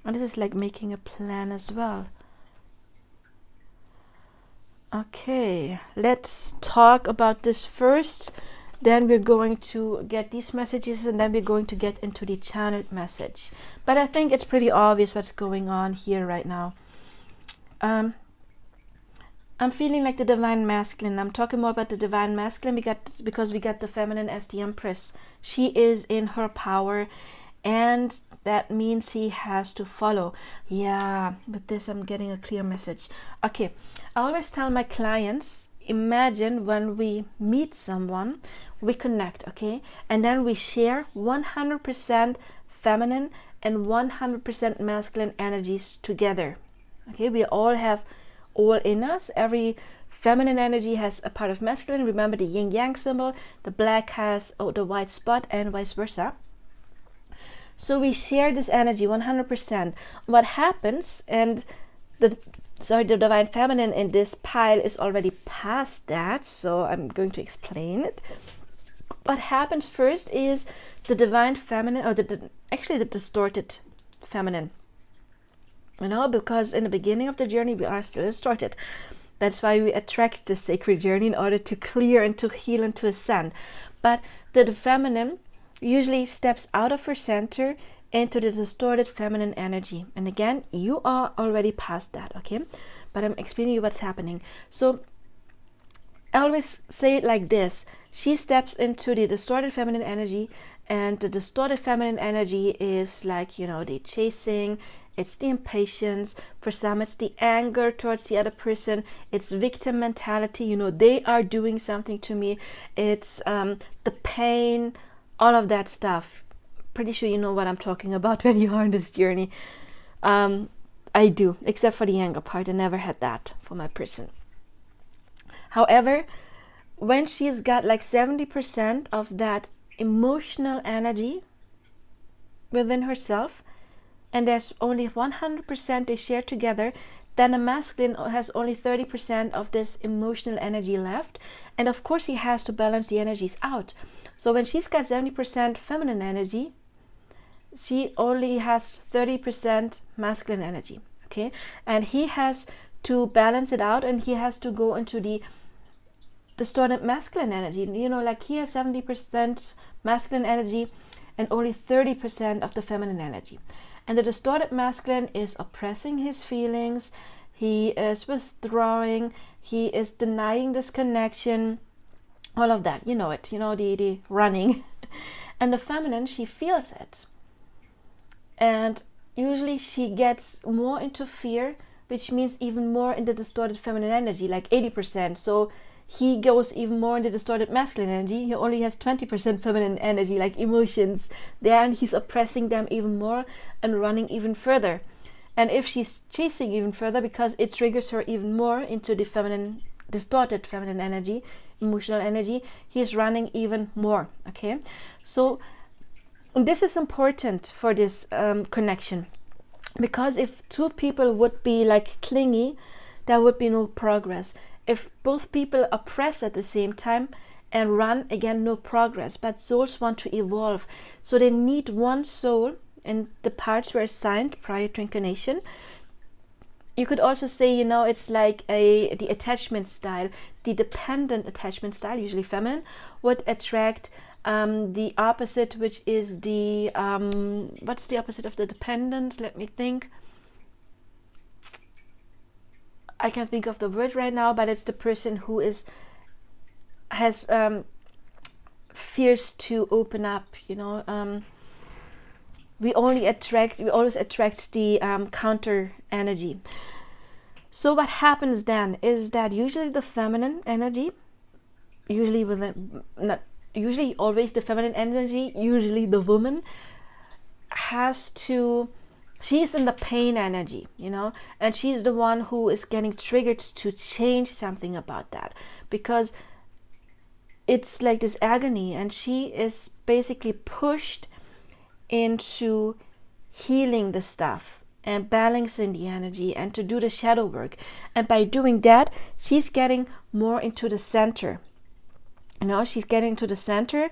And this is like making a plan as well. Okay, let's talk about this first. Then we're going to get these messages and then we're going to get into the channeled message. But I think it's pretty obvious what's going on here right now. I'm feeling like the divine masculine. I'm talking more about the divine masculine because we got the feminine as the Empress. She is in her power and that means he has to follow. Yeah, with this I'm getting a clear message. Okay, I always tell my clients, imagine when we meet someone, we connect, okay? And then we share 100% feminine and 100% masculine energies together. Okay, we all have all in us. Every feminine energy has a part of masculine. Remember the yin yang symbol. The black has the white spot and vice versa. So we share this energy 100%. What happens, and the divine feminine in this pile is already past that, so I'm going to explain it. What happens first is the divine feminine, or actually the distorted feminine. You know, because in the beginning of the journey we are still distorted. That's why we attract the sacred journey in order to clear and to heal and to ascend. But the feminine usually steps out of her center into the distorted feminine energy. And again, you are already past that, okay? But I'm explaining you what's happening. So I always say it like this. She steps into the distorted feminine energy, and the distorted feminine energy is like, you know, the chasing, it's the impatience. For some, it's the anger towards the other person. It's victim mentality. You know, they are doing something to me. It's the pain, all of that stuff. Pretty sure you know what I'm talking about when you are on this journey. I do, except for the anger part. I never had that for my person. However, when she's got like 70% of that emotional energy within herself, and there's only 100% they share together, then a masculine has only 30% of this emotional energy left. And of course he has to balance the energies out. So when she's got 70% feminine energy, she only has 30% masculine energy, okay? And he has to balance it out, and he has to go into the distorted masculine energy. You know, like he has 70% masculine energy and only 30% of the feminine energy. And the distorted masculine is oppressing his feelings, he is withdrawing, he is denying this connection, all of that, you know it, you know, the running. And the feminine, she feels it, and usually she gets more into fear, which means even more in the distorted feminine energy, like 80%. So he goes even more in the distorted masculine energy. He only has 20% feminine energy, like emotions there, and he's oppressing them even more and running even further. And if she's chasing even further, because it triggers her even more into the feminine, distorted feminine energy, emotional energy, he's running even more. Okay, so this is important for this connection, because if two people would be like clingy, there would be no progress. If both people oppress at the same time and run, again, no progress. But souls want to evolve, so they need one soul, and the parts were assigned prior to incarnation. You could also say, you know, it's like the attachment style, the dependent attachment style, usually feminine, would attract the opposite, which is the what's the opposite of the dependent? Let me think. I can't think of the word right now, but it's the person who has fears to open up, you know. We always attract the counter energy. So what happens then is that usually the feminine energy, usually always the feminine energy, usually the woman she's in the pain energy, you know, and she's the one who is getting triggered to change something about that, because it's like this agony, and she is basically pushed into healing the stuff and balancing the energy and to do the shadow work. And by doing that, she's getting more into the center. You know, she's getting to the center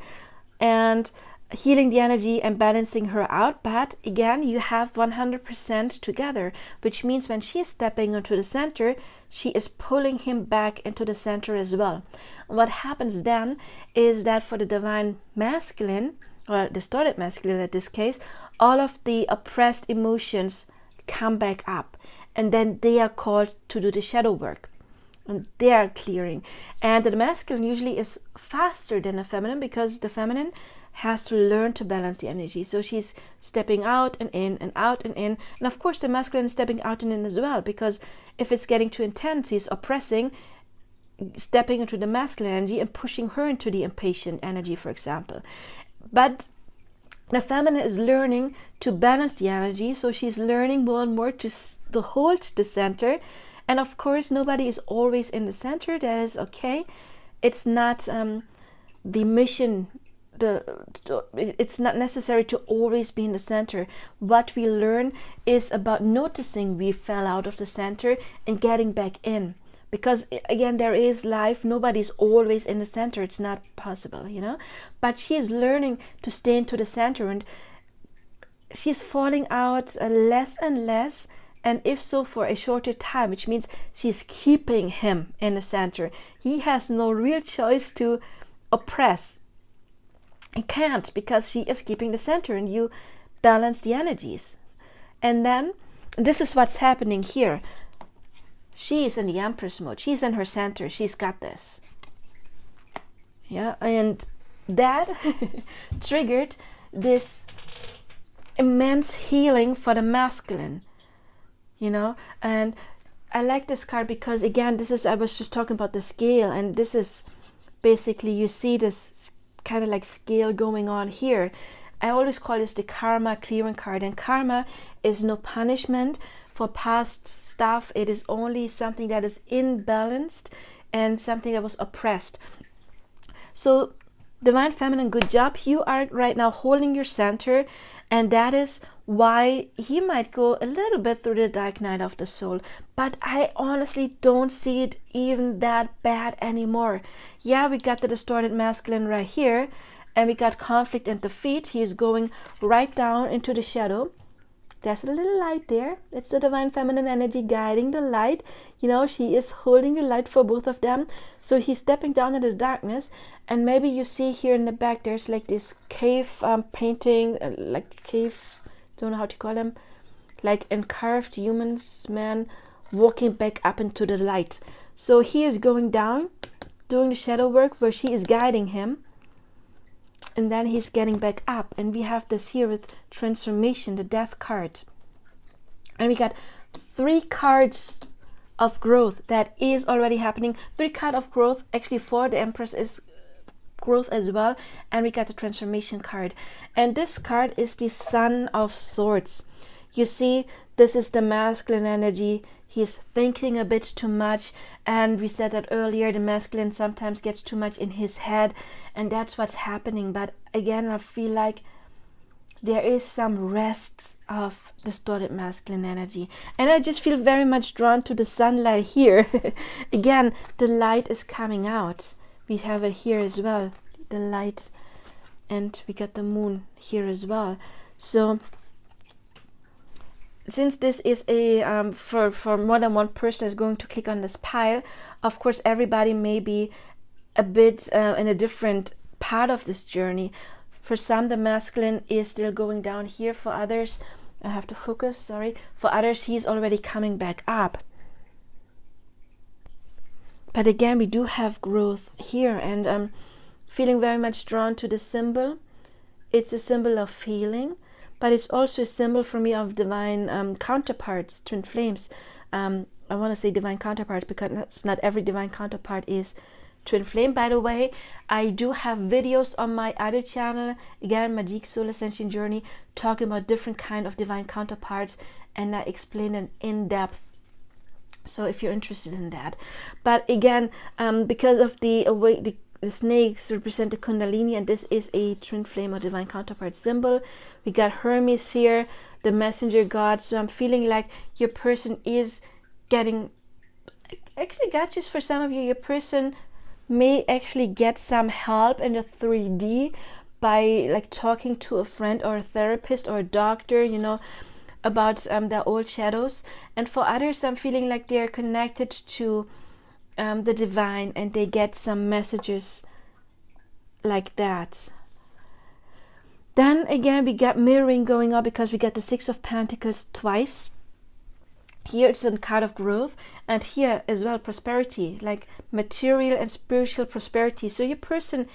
and healing the energy and balancing her out. But again, you have 100% together, which means when she is stepping into the center, she is pulling him back into the center as well. And what happens then is that for the divine masculine, or distorted masculine in this case, all of the oppressed emotions come back up, and then they are called to do the shadow work, and they are clearing. And the masculine usually is faster than the feminine, because the feminine has to learn to balance the energy. So she's stepping out and in and out and in. And of course the masculine is stepping out and in as well, because if it's getting too intense, he's oppressing, stepping into the masculine energy and pushing her into the impatient energy, for example. But the feminine is learning to balance the energy, so she's learning more and more to hold the center. And of course nobody is always in the center. That is okay. It's not the mission, it's not necessary to always be in the center. What we learn is about noticing we fell out of the center and getting back in, because again, there is life, nobody's always in the center, it's not possible, you know. But she is learning to stay into the center, and she's falling out less and less, and if so for a shorter time, which means she's keeping him in the center. He has no real choice to oppress. He can't, because she is keeping the center, and you balance the energies. And then this is what's happening here. She is in the Empress mode. She's in her center. She's got this. Yeah, and that triggered this immense healing for the masculine, you know. And I like this card because, again, I was just talking about the scale, and this is basically, you see this kind of like scale going on here. I always call this the karma clearing card, and karma is no punishment for past stuff. It is only something that is imbalanced and something that was oppressed. So divine feminine, good job. You are right now holding your center, and that is why he might go a little bit through the dark night of the soul. But I honestly don't see it even that bad anymore. Yeah, we got the distorted masculine right here, and we got conflict and defeat. He is going right down into the shadow. There's a little light there. It's the divine feminine energy guiding the light. You know, she is holding the light for both of them. So he's stepping down into the darkness. And maybe you see here in the back, there's like this cave painting, like cave don't know how to call him, like encarved humans man walking back up into the light. So he is going down, doing the shadow work where she is guiding him, and then he's getting back up. And we have this here with transformation, the death card, and we got 3 cards of growth that is already happening. 3 cards of growth, actually 4, the Empress is growth as well, and we got the transformation card. And this card is the Son of Swords. You see, this is the masculine energy. He's thinking a bit too much, and we said that earlier, the masculine sometimes gets too much in his head, and that's what's happening. But again, I feel like there is some rest of distorted masculine energy, and I just feel very much drawn to the sunlight here. Again, the light is coming out. We have it here as well, the light, and we got the moon here as well. So since this is a for more than one person is going to click on this pile, of course everybody may be a bit in a different part of this journey. For some, the masculine is still going down here. For others, I have to focus, sorry. For others, he's already coming back up. But again, we do have growth here, and I'm feeling very much drawn to the symbol. It's a symbol of healing, but it's also a symbol for me of divine counterparts, twin flames. I want to say divine counterparts because not every divine counterpart is twin flame. By the way, I do have videos on my other channel, again, Magic Soul Ascension Journey, talking about different kind of divine counterparts, and I explain it in depth. So if you're interested in that. But again, because of the snakes represent the Kundalini, and this is a twin flame or divine counterpart symbol. We got Hermes here, the messenger god. So I'm feeling like your person is getting, actually, God, just for some of you, your person may actually get some help in the 3D by like talking to a friend or a therapist or a doctor, you know, about their old shadows. And for others, I'm feeling like they're connected to the divine, and they get some messages like that. Then again, we got mirroring going on because we got the 6 of Pentacles twice. Here it's a card of growth, and here as well prosperity, like material and spiritual prosperity. So your person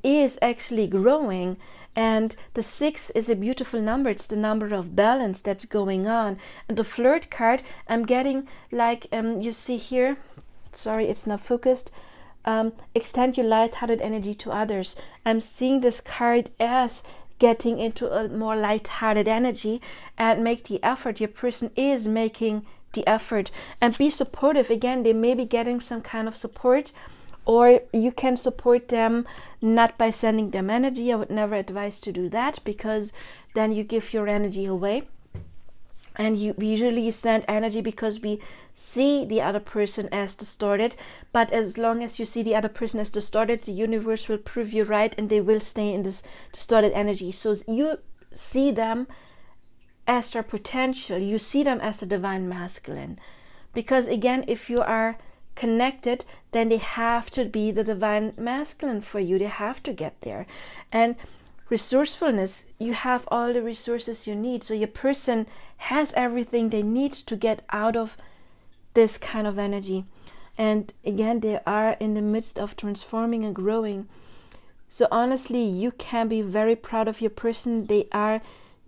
is actually growing, and the 6 is a beautiful number. It's the number of balance that's going on. And the flirt card, I'm getting like you see here, sorry it's not focused, extend your light-hearted energy to others. I'm seeing this card as getting into a more light-hearted energy, and make the effort. Your person is making the effort, and be supportive. Again, they may be getting some kind of support, or you can support them not by sending them energy. I would never advise to do that, because then you give your energy away. And we usually send energy because we see the other person as distorted. But as long as you see the other person as distorted, the universe will prove you right, and they will stay in this distorted energy. So you see them as their potential, you see them as the divine masculine, because again, if you are connected, then they have to be the divine masculine for you. They have to get there. And resourcefulness, you have all the resources you need. So your person has everything they need to get out of this kind of energy. And again, they are in the midst of transforming and growing. So honestly, you can be very proud of your person. They are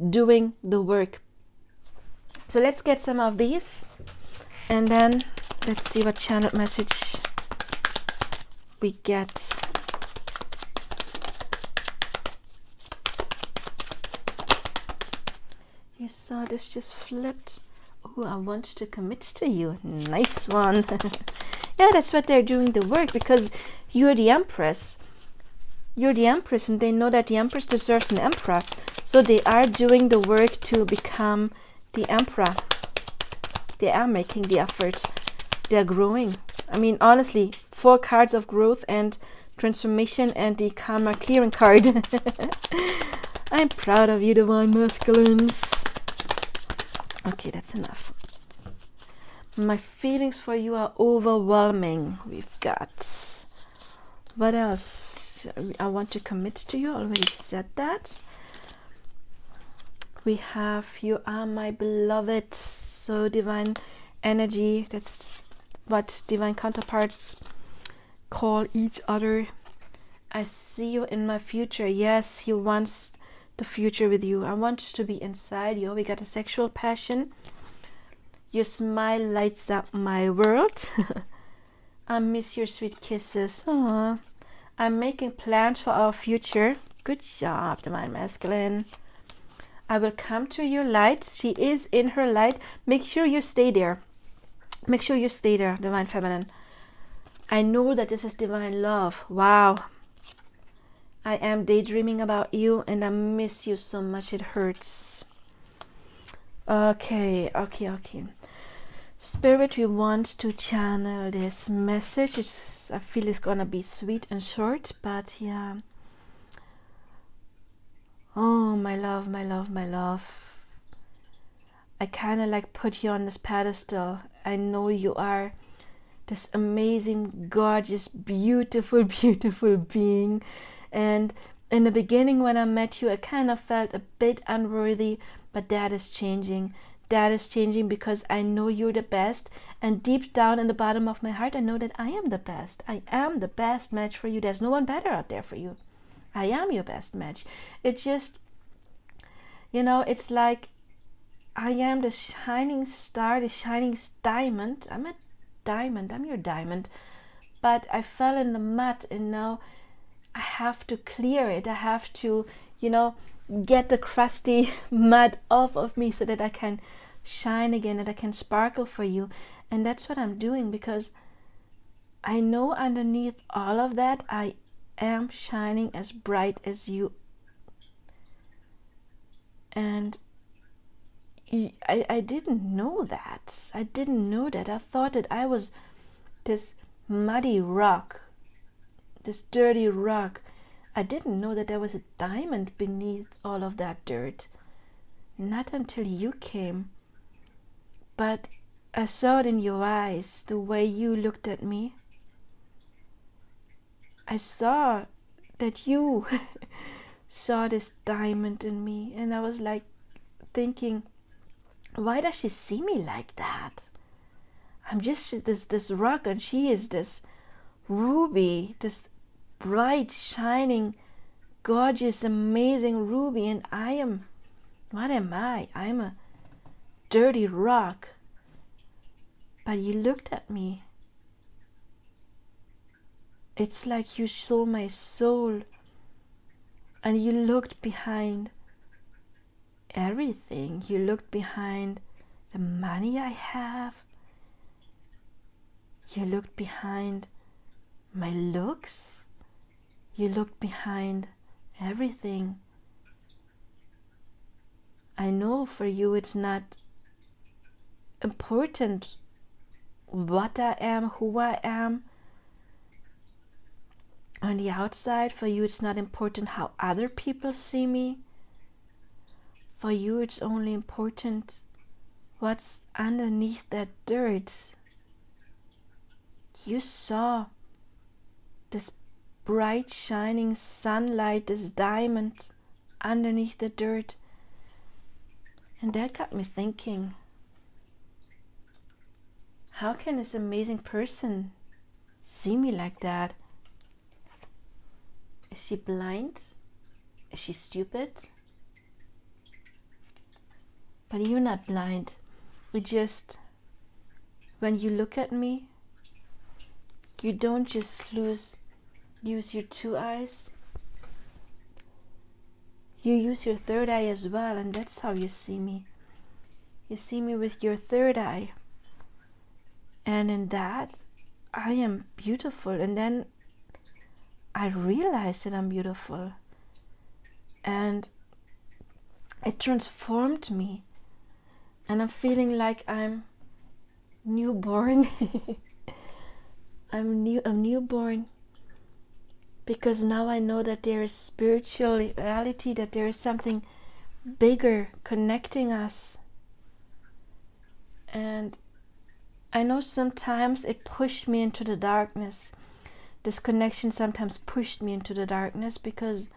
doing the work. So let's get some of these, and then let's see what channeled message we get. You saw this just flipped. Oh, I want to commit to you. Nice one. Yeah, that's what they're doing the work, because you're the Empress. You're the Empress, and they know that the Empress deserves an Emperor. So they are doing the work to become the Emperor. They are making the effort. They're growing. I mean, honestly, 4 cards of growth and transformation, and the karma clearing card. I'm proud of you, divine masculines. Okay, that's enough. My feelings for you are overwhelming. We've got, what else? I want to commit to you. I already said that. We have you are my beloved. So divine energy, that's what divine counterparts call each other. I see you in my future. Yes, he wants the future with you. I want to be inside you. We got a sexual passion. Your smile lights up my world. I miss your sweet kisses. Aww. I'm making plans for our future. Good job, divine masculine. I will come to your light. She is in her light. Make sure you stay there. Make sure you stay there, divine feminine. I know that this is divine love. Wow. I am daydreaming about you and I miss you so much it hurts. Okay. Spirit, we want to channel this message. I feel it's gonna be sweet and short, but yeah. Oh, my love, my love, my love. I kind of like put you on this pedestal. I know you are this amazing, gorgeous, beautiful, beautiful being. And in the beginning when I met you, I kind of felt a bit unworthy, but that is changing. That is changing because I know you're the best. And deep down in the bottom of my heart, I know that I am the best. I am the best match for you. There's no one better out there for you. I am your best match. It's just, it's like I am the shining star, the shining diamond. I'm a diamond. I'm your diamond. But I fell in the mud and now I have to clear it. I have to, get the crusty mud off of me so that I can shine again, that I can sparkle for you. And that's what I'm doing because I know underneath all of that, I am shining as bright as you. And I didn't know that. I didn't know that. I thought that I was this muddy rock, this dirty rock. I didn't know that there was a diamond beneath all of that dirt. Not until you came. But I saw it in your eyes, the way you looked at me. I saw that you saw this diamond in me, and I was like thinking, why does she see me like that? I'm just this rock and she is this ruby, this bright, shining, gorgeous, amazing ruby, and what am I? I'm a dirty rock. But you looked at me. It's like you saw my soul and you looked behind everything. You looked behind the money I have. You looked behind my looks. You looked behind everything. I know for you it's not important what I am, who I am. On the outside, for you it's not important how other people see me. For you it's only important what's underneath that dirt. You saw this bright shining sunlight, this diamond underneath the dirt, and that got me thinking, how can this amazing person see me like that? Is she blind? Is she stupid? But you're not blind. When you look at me, you don't just use your two eyes. You use your third eye as well, and that's how you see me. You see me with your third eye. And in that, I am beautiful. And then I realized that I'm beautiful. And it transformed me. And I'm feeling like I'm newborn. I'm newborn. Because now I know that there is spirituality, that there is something bigger connecting us. And I know sometimes it pushed me into the darkness. This connection sometimes pushed me into the darkness because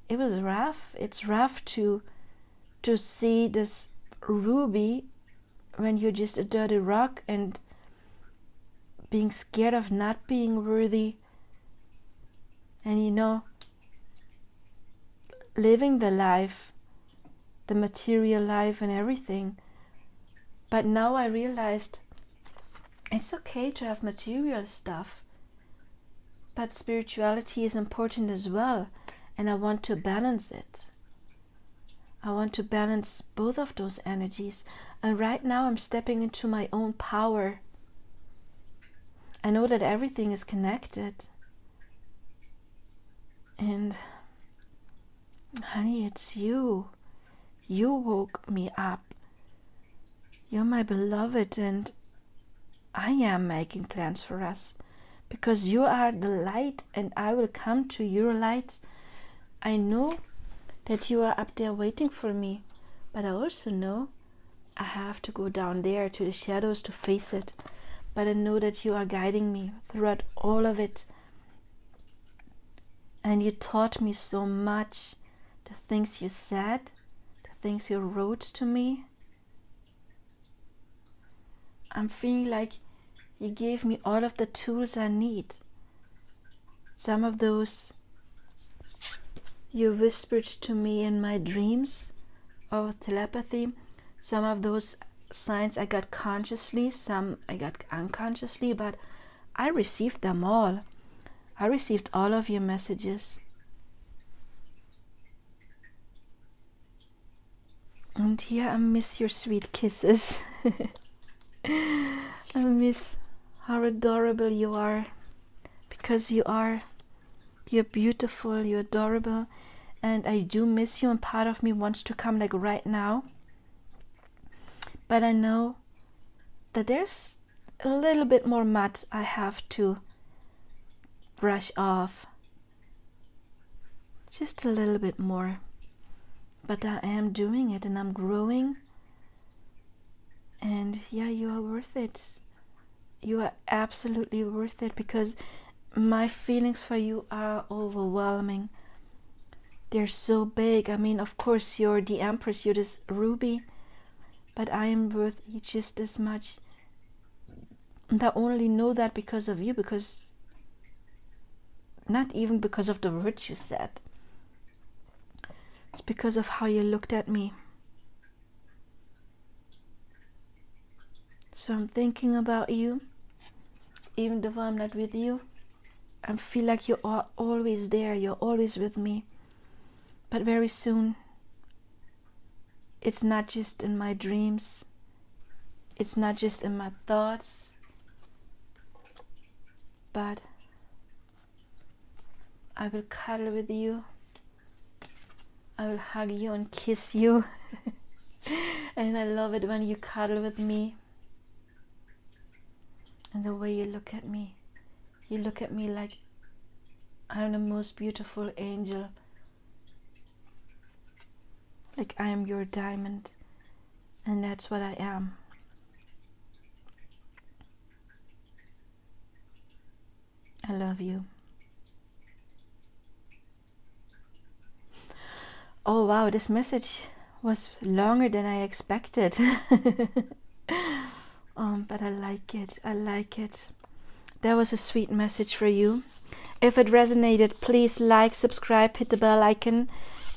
it was rough. It's rough to to see this ruby when you're just a dirty rock and being scared of not being worthy, and living the life, the material life and everything. But now I realized it's okay to have material stuff, but spirituality is important as well, and I want to balance it. I want to balance both of those energies, and right now I'm stepping into my own power. I know that everything is connected, and honey, it's you. You woke me up. You're my beloved, and I am making plans for us because you are the light, and I will come to your light. I know that you are up there waiting for me, but I also know I have to go down there to the shadows to face it. But I know that you are guiding me throughout all of it, and you taught me so much. The things you said, the things you wrote to me, I'm feeling like you gave me all of the tools I need. Some of those you whispered to me in my dreams or telepathy. Some of those signs I got consciously, some I got unconsciously, but I received them all. I received all of your messages. And yeah, I miss your sweet kisses. I miss how adorable you are, because you're beautiful, you're adorable, and I do miss you, and part of me wants to come like right now. But I know that there's a little bit more mud I have to brush off. Just a little bit more. But I am doing it, and I'm growing. And yeah, you are worth it. You are absolutely worth it, because my feelings for you are overwhelming. They're so big. I mean, of course, you're the Empress, you're this ruby, but I am worth you just as much. And I only know that because of you, because not even because of the words you said. It's because of how you looked at me. So I'm thinking about you, even though I'm not with you. I feel like you are always there, you're always with me. But very soon, it's not just in my dreams, it's not just in my thoughts, but I will cuddle with you, I will hug you and kiss you. And I love it when you cuddle with me. And the way you look at me like I'm the most beautiful angel, like I am your diamond, and that's what I am. I love you. Oh wow, this message was longer than I expected. But I like it. That was a sweet message for you. If it resonated, please like, subscribe, hit the bell icon.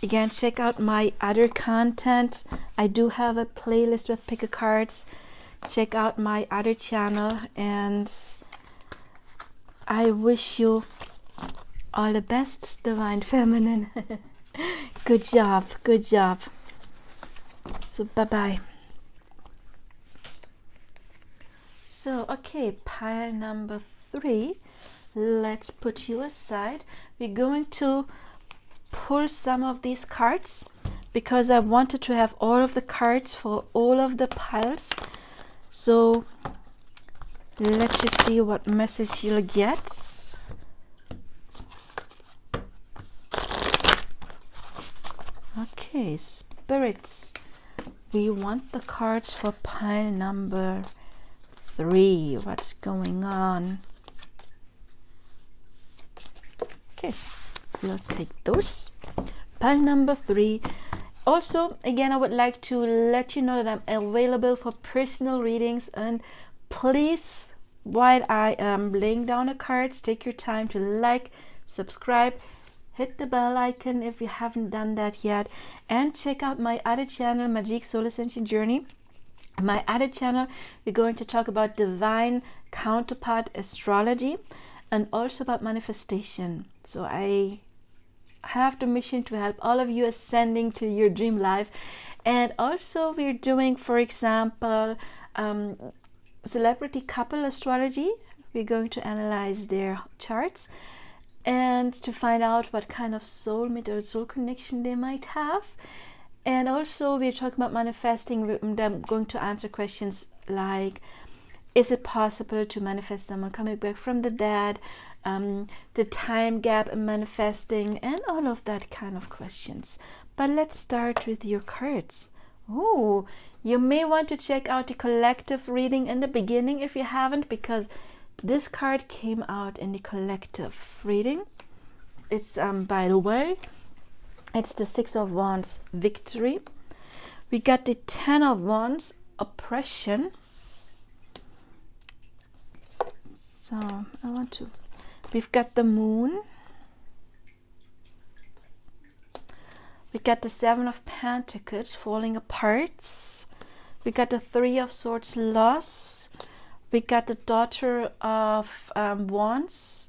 Again, check out my other content. I do have a playlist with pick a cards. Check out my other channel, and I wish you all the best, Divine Feminine. Good job. So bye-bye. So, okay, pile number 3. Let's put you aside. We're going to pull some of these cards because I wanted to have all of the cards for all of the piles. So, let's just see what message you'll get. Okay, spirits. We want the cards for pile number 3. What's going on? Okay, we'll take those. Pile number 3. Also, again, I would like to let you know that I'm available for personal readings, and please, while I am laying down the cards, take your time to like, subscribe, hit the bell icon if you haven't done that yet, and check out my other channel, Magic Soul Ascension Journey. My other channel, we're going to talk about divine counterpart astrology and also about manifestation. So I have the mission to help all of you ascending to your dream life. And also we're doing, for example, celebrity couple astrology. We're going to analyze their charts and to find out what kind of soulmate or soul connection they might have. And also we're talking about manifesting. I'm going to answer questions like, is it possible to manifest someone coming back from the dead, the time gap in manifesting, and all of that kind of questions. But let's start with your cards. Oh, you may want to check out the collective reading in the beginning if you haven't, because this card came out in the collective reading. It's by the way, it's the Six of Wands, victory. We got the Ten of Wands, oppression. So we've got the Moon. We got the Seven of Pentacles, falling apart. We got the Three of Swords, loss. We got the Daughter of Wands.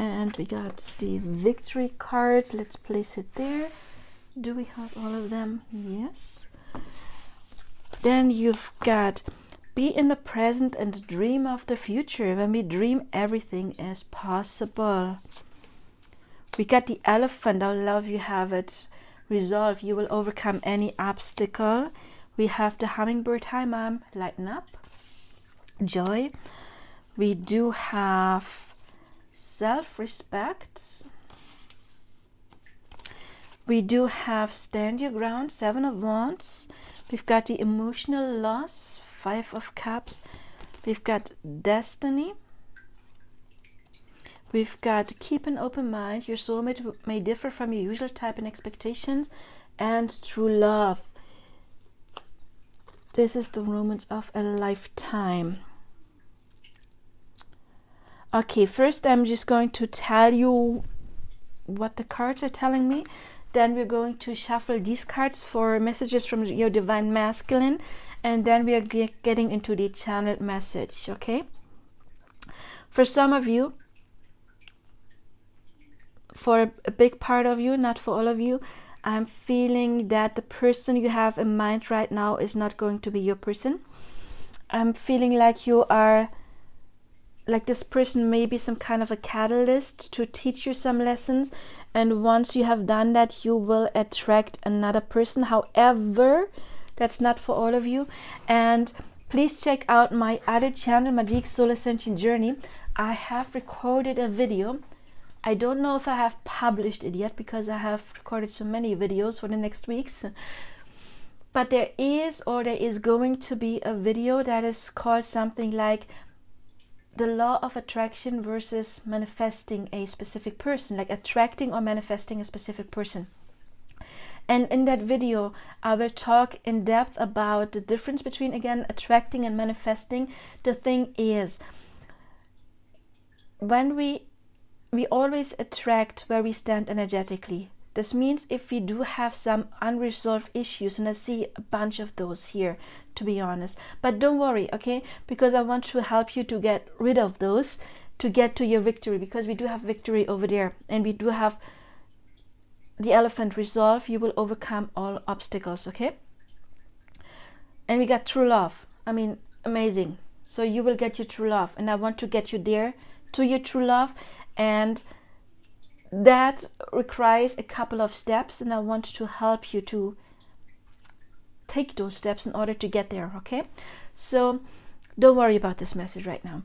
And we got the victory card. Let's place it there. Do we have all of them? Yes. Then you've got be in the present and dream of the future. When we dream, everything is possible. We got the Elephant. I love you have it. Resolve. You will overcome any obstacle. We have the Hummingbird. Hi, Mom. Lighten up. Joy. We do have self-respect. We do have stand your ground, Seven of Wands. We've got the emotional loss, Five of Cups. We've got destiny. We've got keep an open mind. Your soulmate may differ from your usual type and expectations. And true love. This is the romance of a lifetime. Okay, first I'm just going to tell you what the cards are telling me. Then we're going to shuffle these cards for messages from your divine masculine. And then we are getting into the channeled message, okay? For some of you, for a big part of you, not for all of you, I'm feeling that the person you have in mind right now is not going to be your person. I'm feeling like you are, like this person may be some kind of a catalyst to teach you some lessons. And once you have done that, you will attract another person. However, that's not for all of you. And please check out my other channel, Magic Soul Ascension Journey. I have recorded a video. I don't know if I have published it yet because I have recorded so many videos for the next weeks. But there is going to be a video that is called something like the law of attraction versus manifesting a specific person, like attracting or manifesting a specific person. And in that video, I will talk in depth about the difference between, again, attracting and manifesting. The thing is, when we always attract where we stand energetically. This means if we do have some unresolved issues, and I see a bunch of those here, to be honest. But don't worry, okay? Because I want to help you to get rid of those, to get to your victory, because we do have victory over there. And we do have the Elephant, resolve. You will overcome all obstacles, okay? And we got true love. I mean, amazing. So you will get your true love. And I want to get you there to your true love. And that requires a couple of steps, and I want to help you to take those steps in order to get there, okay? So don't worry about this message right now.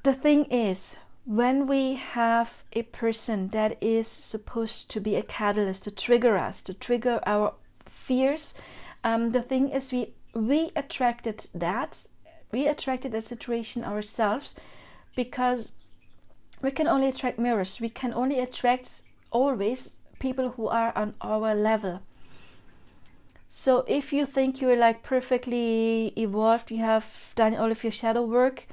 The thing is, when we have a person that is supposed to be a catalyst to trigger us, to trigger our fears, the thing is we attracted that situation ourselves, because we can only attract mirrors. We can only attract always people who are on our level. So if you think you're like perfectly evolved, you have done all of your shadow work,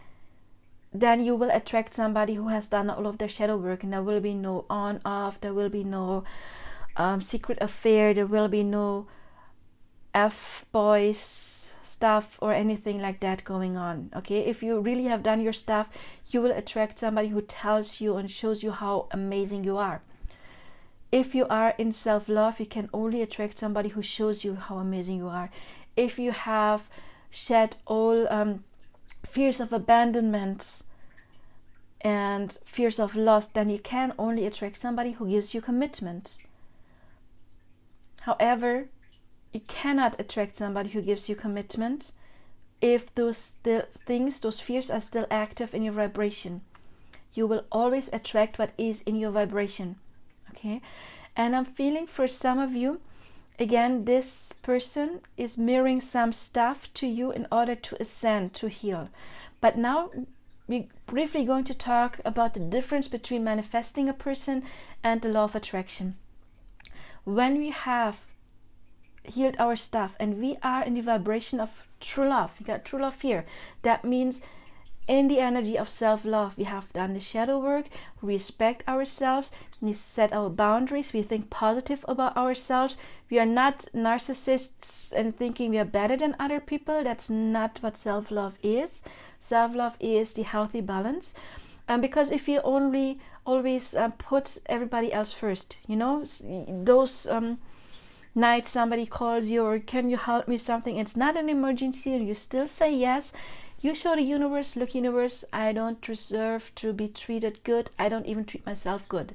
then you will attract somebody who has done all of their shadow work, and there will be no on off, there will be no secret affair, there will be no F-boys stuff or anything like that going on. Okay, if you really have done your stuff, you will attract somebody who tells you and shows you how amazing you are. If you are in self-love, you can only attract somebody who shows you how amazing you are. If you have shed all fears of abandonment and fears of loss, then you can only attract somebody who gives you commitment. However, you cannot attract somebody who gives you commitment if those things, those fears are still active in your vibration. You will always attract what is in your vibration. Okay, and I'm feeling for some of you, again, this person is mirroring some stuff to you in order to ascend, to heal. But now we're briefly going to talk about the difference between manifesting a person and the law of attraction. When we have healed our stuff and we are in the vibration of true love, we got true love here, that means in the energy of self-love, we have done the shadow work, we respect ourselves, we set our boundaries, we think positive about ourselves, we are not narcissists and thinking we are better than other people. That's not what self-love is. Self-love is the healthy balance, because if you only always put everybody else first, you know, those night somebody calls you or can you help me something, it's not an emergency and you still say yes, you show the universe, look universe, I don't deserve to be treated good, I don't even treat myself good.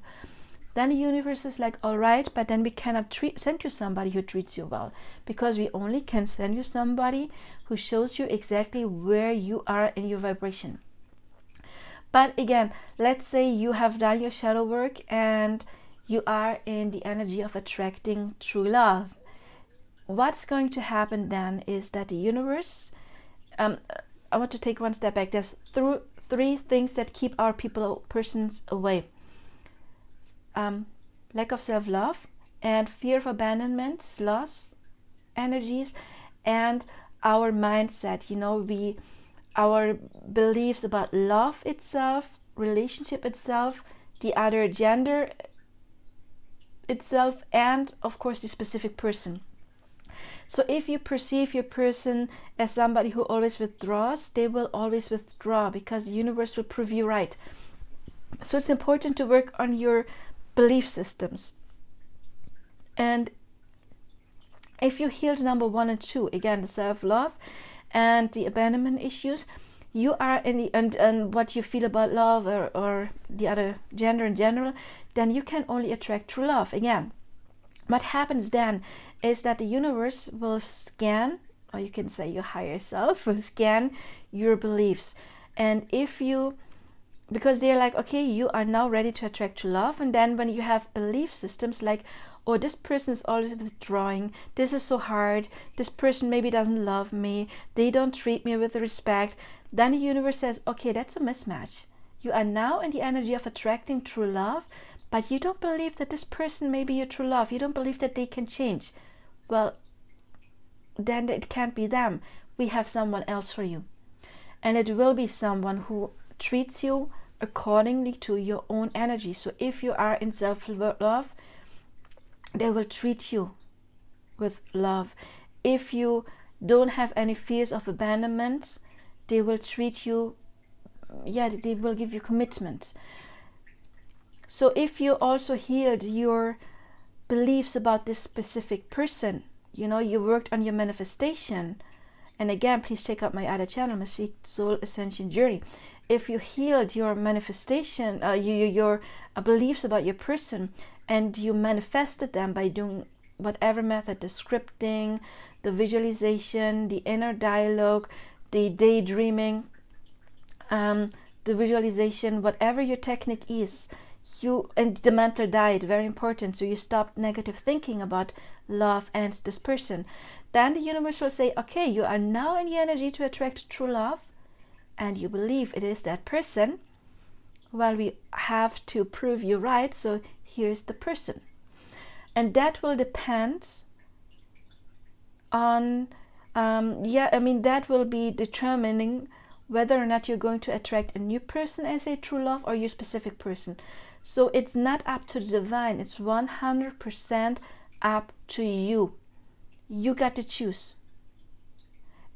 Then the universe is like, all right, but then we cannot send you somebody who treats you well, because we only can send you somebody who shows you exactly where you are in your vibration. But again, let's say you have done your shadow work and you are in the energy of attracting true love. What's going to happen then is that the universe, I want to take one step back. There's three things that keep our persons away. Lack of self-love and fear of abandonment, loss energies, and our mindset. You know, our beliefs about love itself, relationship itself, the other gender itself, and of course the specific person. So if you perceive your person as somebody who always withdraws, they will always withdraw because the universe will prove you right. So it's important to work on your belief systems. And if you healed number 1 and 2, again, the self-love and the abandonment issues, you are in the and what you feel about love or the other gender in general, then you can only attract true love. Again, what happens then is that the universe will scan, or you can say your higher self will scan your beliefs. And if you, because they're like, okay, you are now ready to attract true love, and then when you have belief systems like, oh, this person is always withdrawing, this is so hard, this person maybe doesn't love me, they don't treat me with respect, then the universe says, okay, that's a mismatch. You are now in the energy of attracting true love, but you don't believe that this person may be your true love. You don't believe that they can change. Well, then it can't be them. We have someone else for you. And it will be someone who treats you accordingly to your own energy. So if you are in self-love, they will treat you with love. If you don't have any fears of abandonment, they will treat you, they will give you commitment. So if you also healed your beliefs about this specific person, you know, you worked on your manifestation, and again, please check out my other channel, Mystic Soul Ascension Journey. If you healed your manifestation, your beliefs about your person, and you manifested them by doing whatever method, the scripting, the visualization, the inner dialogue, the daydreaming, the visualization, whatever your technique is, and the mental diet, very important, so you stop negative thinking about love and this person, then the universe will say, okay, you are now in the energy to attract true love, and you believe it is that person. Well, we have to prove you right, so here's the person. And that will depend on that will be determining whether or not you're going to attract a new person as a true love or your specific person. So it's not up to the divine, it's 100% up to you. You got to choose.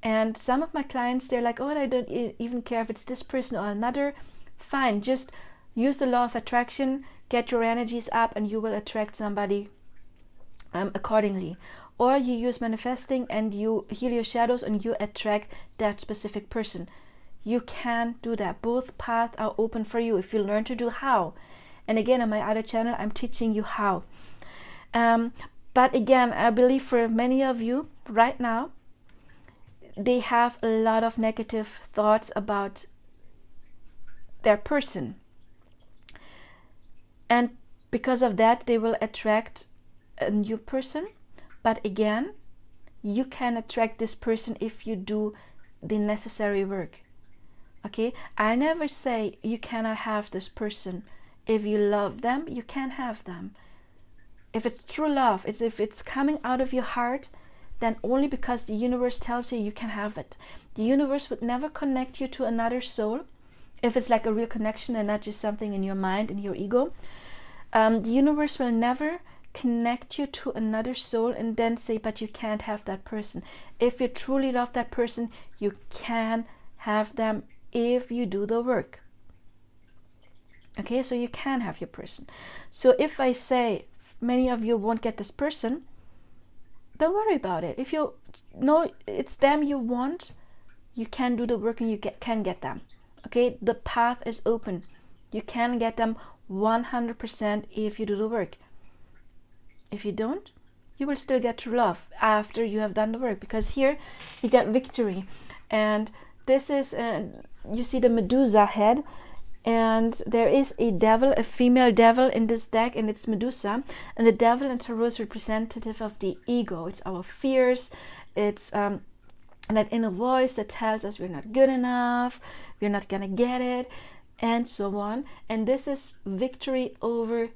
And some of my clients, they're like, oh, I don't even care if it's this person or another. Fine, just use the law of attraction, get your energies up, and you will attract somebody accordingly. Or you use manifesting and you heal your shadows and you attract that specific person. You can do that. Both paths are open for you if you learn to do how. And again, on my other channel, I'm teaching you how. But again, I believe for many of you right now, they have a lot of negative thoughts about their person. And because of that, they will attract a new person. But again, you can attract this person if you do the necessary work. Okay, I never say you cannot have this person. If you love them, you can have them. If it's true love, if it's coming out of your heart, then only because the universe tells you you can have it. The universe would never connect you to another soul if it's like a real connection and not just something in your mind and your ego. The universe will never connect you to another soul and then say, but you can't have that person. If you truly love that person, you can have them if you do the work. Okay, so you can have your person. So if I say many of you won't get this person, don't worry about it. If you know it's them you want, you can do the work and you can get them. Okay, the path is open. You can get them 100% if you do the work. If you don't, you will still get true love after you have done the work, because here you get victory. And this is you see the Medusa head, and there is a devil, a female devil in this deck, and it's Medusa. And the devil in tarot is representative of the ego. It's our fears. It's that inner voice that tells us we're not good enough, we're not gonna get it, and so on. And this is victory over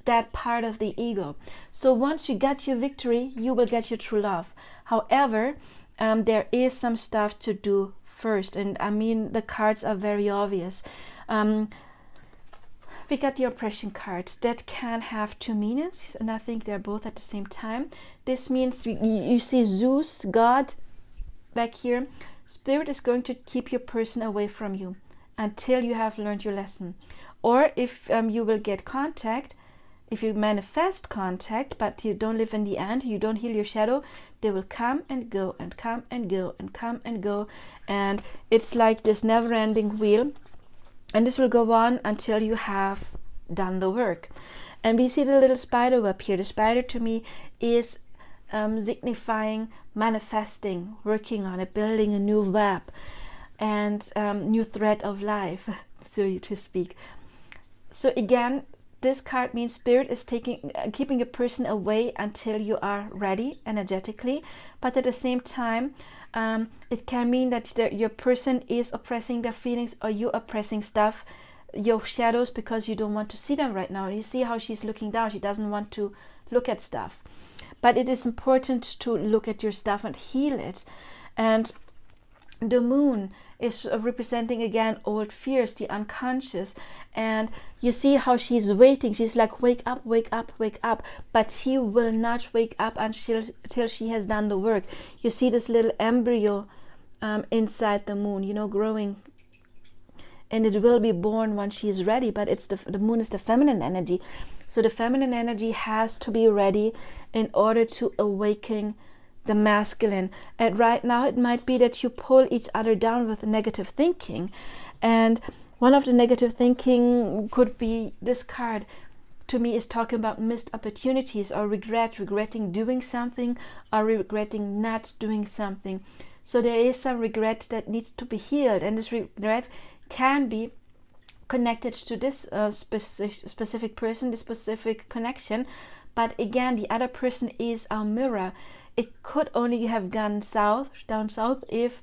that part of the ego. So once you get your victory, you will get your true love. However, there is some stuff to do first, and I mean the cards are very obvious. We got the oppression cards that can have two meanings, and I think they're both at the same time. This means you see Zeus, God, back here. Spirit is going to keep your person away from you until you have learned your lesson. Or if you will get contact, if you manifest contact, but you don't live in the end, you don't heal your shadow, they will come and go and come and go and come and go. And it's like this never-ending wheel. And this will go on until you have done the work. And we see the little spider web here. The spider to me is signifying manifesting, working on it, building a new web and new thread of life, so to speak. So again, this card means Spirit is keeping a person away until you are ready energetically, but at the same time, it can mean that your person is oppressing their feelings, or you oppressing stuff, your shadows, because you don't want to see them right now. You see how she's looking down. She doesn't want to look at stuff. But it is important to look at your stuff and heal it. And the moon is representing again old fears, the unconscious. And you see how she's waiting. She's like, wake up, wake up, wake up. But she will not wake up until she has done the work. You see this little embryo inside the moon, growing. And it will be born when she is ready. But it's the moon is the feminine energy. So the feminine energy has to be ready in order to awaken the masculine. And right now it might be that you pull each other down with negative thinking. And one of the negative thinking could be this card. To me, is talking about missed opportunities or regretting doing something or regretting not doing something. So there is some regret that needs to be healed, and this regret can be connected to this specific person, this specific connection. But again, the other person is our mirror. It could only have gone down south, if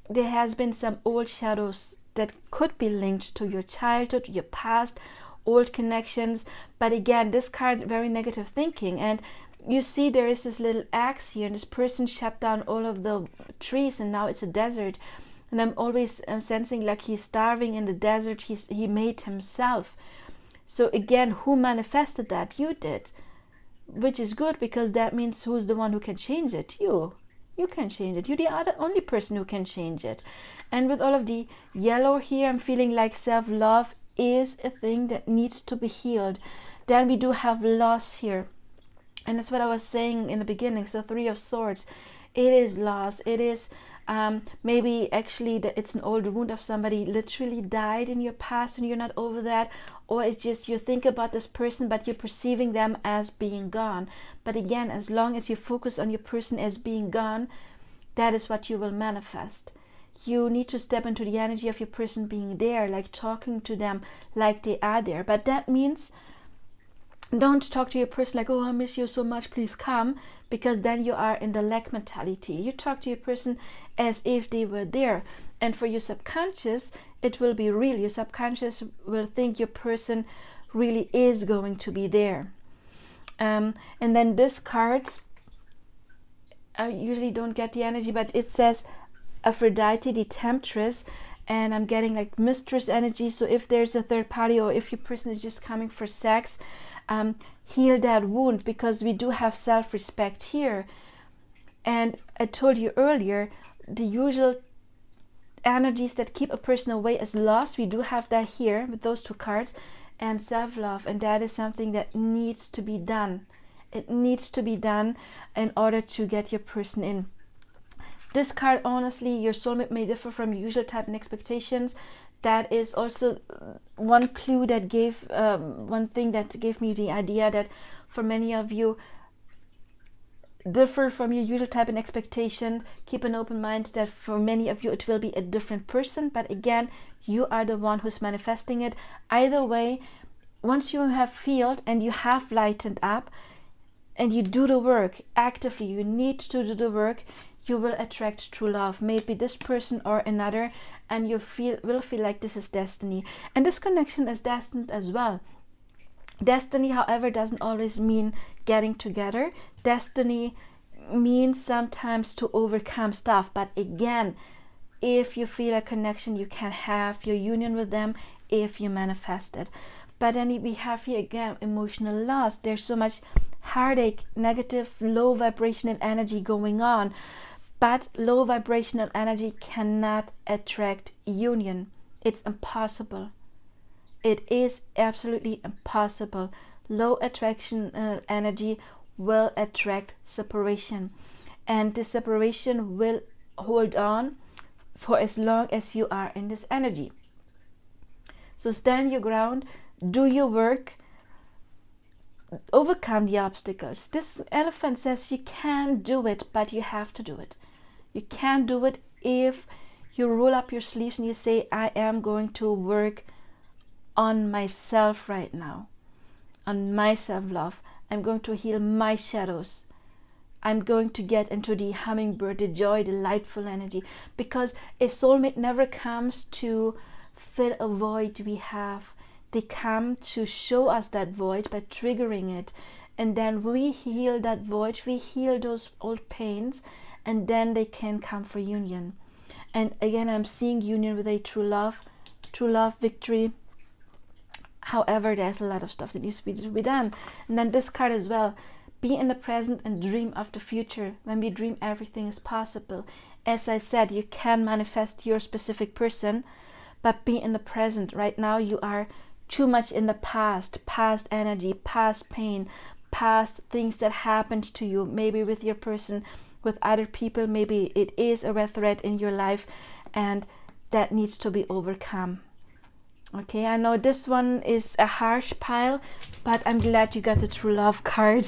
there has been some old shadows that could be linked to your childhood, your past, old connections. But again, this card, very negative thinking. And you see there is this little axe here, and this person shut down all of the trees, and now it's a desert. And I'm always sensing like he's starving in the desert. He made himself. So again, who manifested that? You did. Which is good, because that means who's the one who can change it? You can change it. You're the only person who can change it. And with all of the yellow here, I'm feeling like self-love is a thing that needs to be healed. Then we do have loss here, and that's what I was saying in the beginning. So Three of Swords, it is loss. It is maybe actually that it's an old wound of somebody literally died in your past and you're not over that, or it's just you think about this person but you're perceiving them as being gone. But again, as long as you focus on your person as being gone, that is what you will manifest. You need to step into the energy of your person being there, like talking to them like they are there. But that means don't talk to your person like, oh, I miss you so much, please come, because then you are in the lack mentality. You talk to your person as if they were there. And for your subconscious, it will be real. Your subconscious will think your person really is going to be there. And then this card, I usually don't get the energy, but it says Aphrodite, the temptress, and I'm getting like mistress energy. So if there's a third party, or if your person is just coming for sex, heal that wound, because we do have self-respect here. And I told you earlier, the usual energies that keep a person away is loss. We do have that here with those two cards, and self-love, and that is something that needs to be done. It needs to be done in order to get your person in. This card, honestly, your soulmate may differ from usual type and expectations. That is also one clue that gave, one thing that gave me the idea that for many of you, differ from your usual type and expectation. Keep an open mind that for many of you it will be a different person, but again, you are the one who's manifesting it. Either way, once you have healed and you have lightened up and you do the work actively, you need to do the work, you will attract true love, maybe this person or another, and you will feel like this is destiny. And this connection is destined as well. Destiny, however, doesn't always mean getting together. Destiny means sometimes to overcome stuff. But again, if you feel a connection, you can have your union with them if you manifest it. But then we have here again emotional loss. There's so much heartache, negative, low vibrational energy going on. But low vibrational energy cannot attract union. It's impossible. It is absolutely impossible. Low attraction energy will attract separation, and this separation will hold on for as long as you are in this energy. So stand your ground, do your work, overcome the obstacles. This elephant says you can do it, but you have to do it. You can't do it if you roll up your sleeves and you say, I am going to work on myself right now, on my self-love. I'm going to heal my shadows. I'm going to get into the hummingbird, the joy, delightful energy. Because a soulmate never comes to fill a void we have. They come to show us that void by triggering it. And then we heal that void, we heal those old pains, and then they can come for union. And again, I'm seeing union with a true love, victory. However, there's a lot of stuff that needs to be done. And then this card as well, be in the present and dream of the future. When we dream, everything is possible. As I said, you can manifest your specific person, but be in the present. Right now you are too much in the past energy, past pain, past things that happened to you, maybe with your person, with other people. Maybe it is a red thread in your life, and that needs to be overcome. Okay, I know this one is a harsh pile, but I'm glad you got the true love card.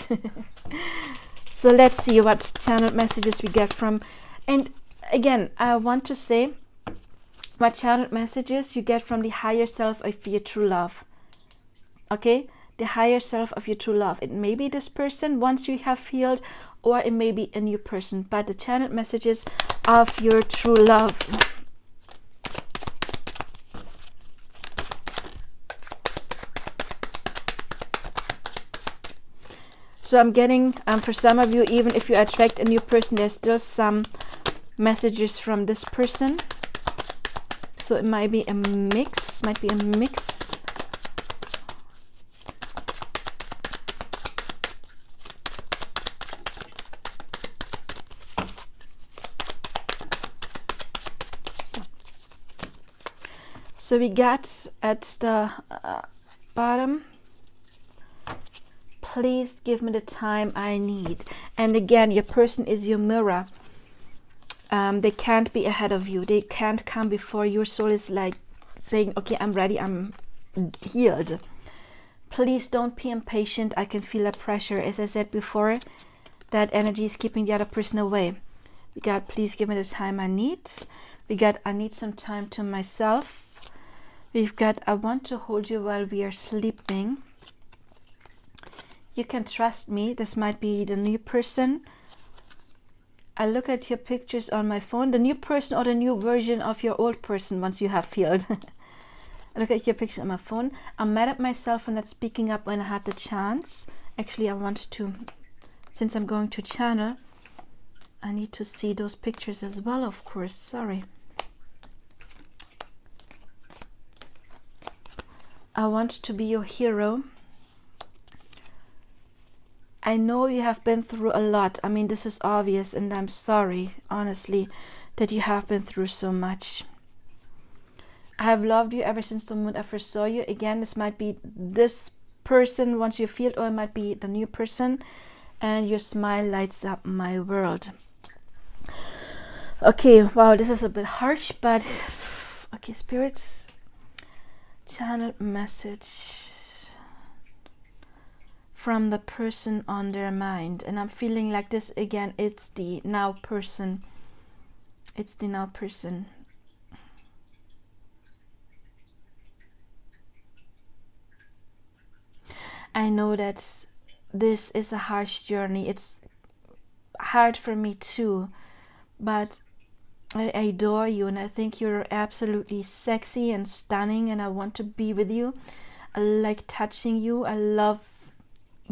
So let's see what channeled messages we get from. And again, I want to say what channeled messages you get from the higher self of your true love. Okay, the higher self of your true love. It may be this person once you have healed, or it may be a new person, but the channeled messages of your true love. So I'm getting, for some of you, even if you attract a new person, there's still some messages from this person. So it might be a mix, So we got at the bottom, please give me the time I need. And again, your person is your mirror. They can't be ahead of you. They can't come before. Your soul is like saying, okay, I'm ready, I'm healed. Please don't be impatient. I can feel the pressure. As I said before, that energy is keeping the other person away. We got, please give me the time I need. We got, I need some time to myself. We've got, I want to hold you while we are sleeping. You can trust me. This might be the new person. I look at your pictures on my phone, the new person or the new version of your old person once you have healed. I look at your pictures on my phone. I'm mad at myself for not speaking up when I had the chance. Actually, I want to, since I'm going to channel, I need to see those pictures as well, of course. Sorry. I want to be your hero. I know you have been through a lot. I mean, this is obvious, and I'm sorry, honestly, that you have been through so much. I have loved you ever since the moment I first saw you. Again, this might be this person once you feel it, or it might be the new person, and your smile lights up my world. Okay, wow, this is a bit harsh, but okay, spirits, channel message from the person on their mind. And I'm feeling like this again, it's the now person. It's the now person. I know that this is a harsh journey. It's hard for me too, but I adore you, and I think you're absolutely sexy and stunning, and I want to be with you. I like touching you. I love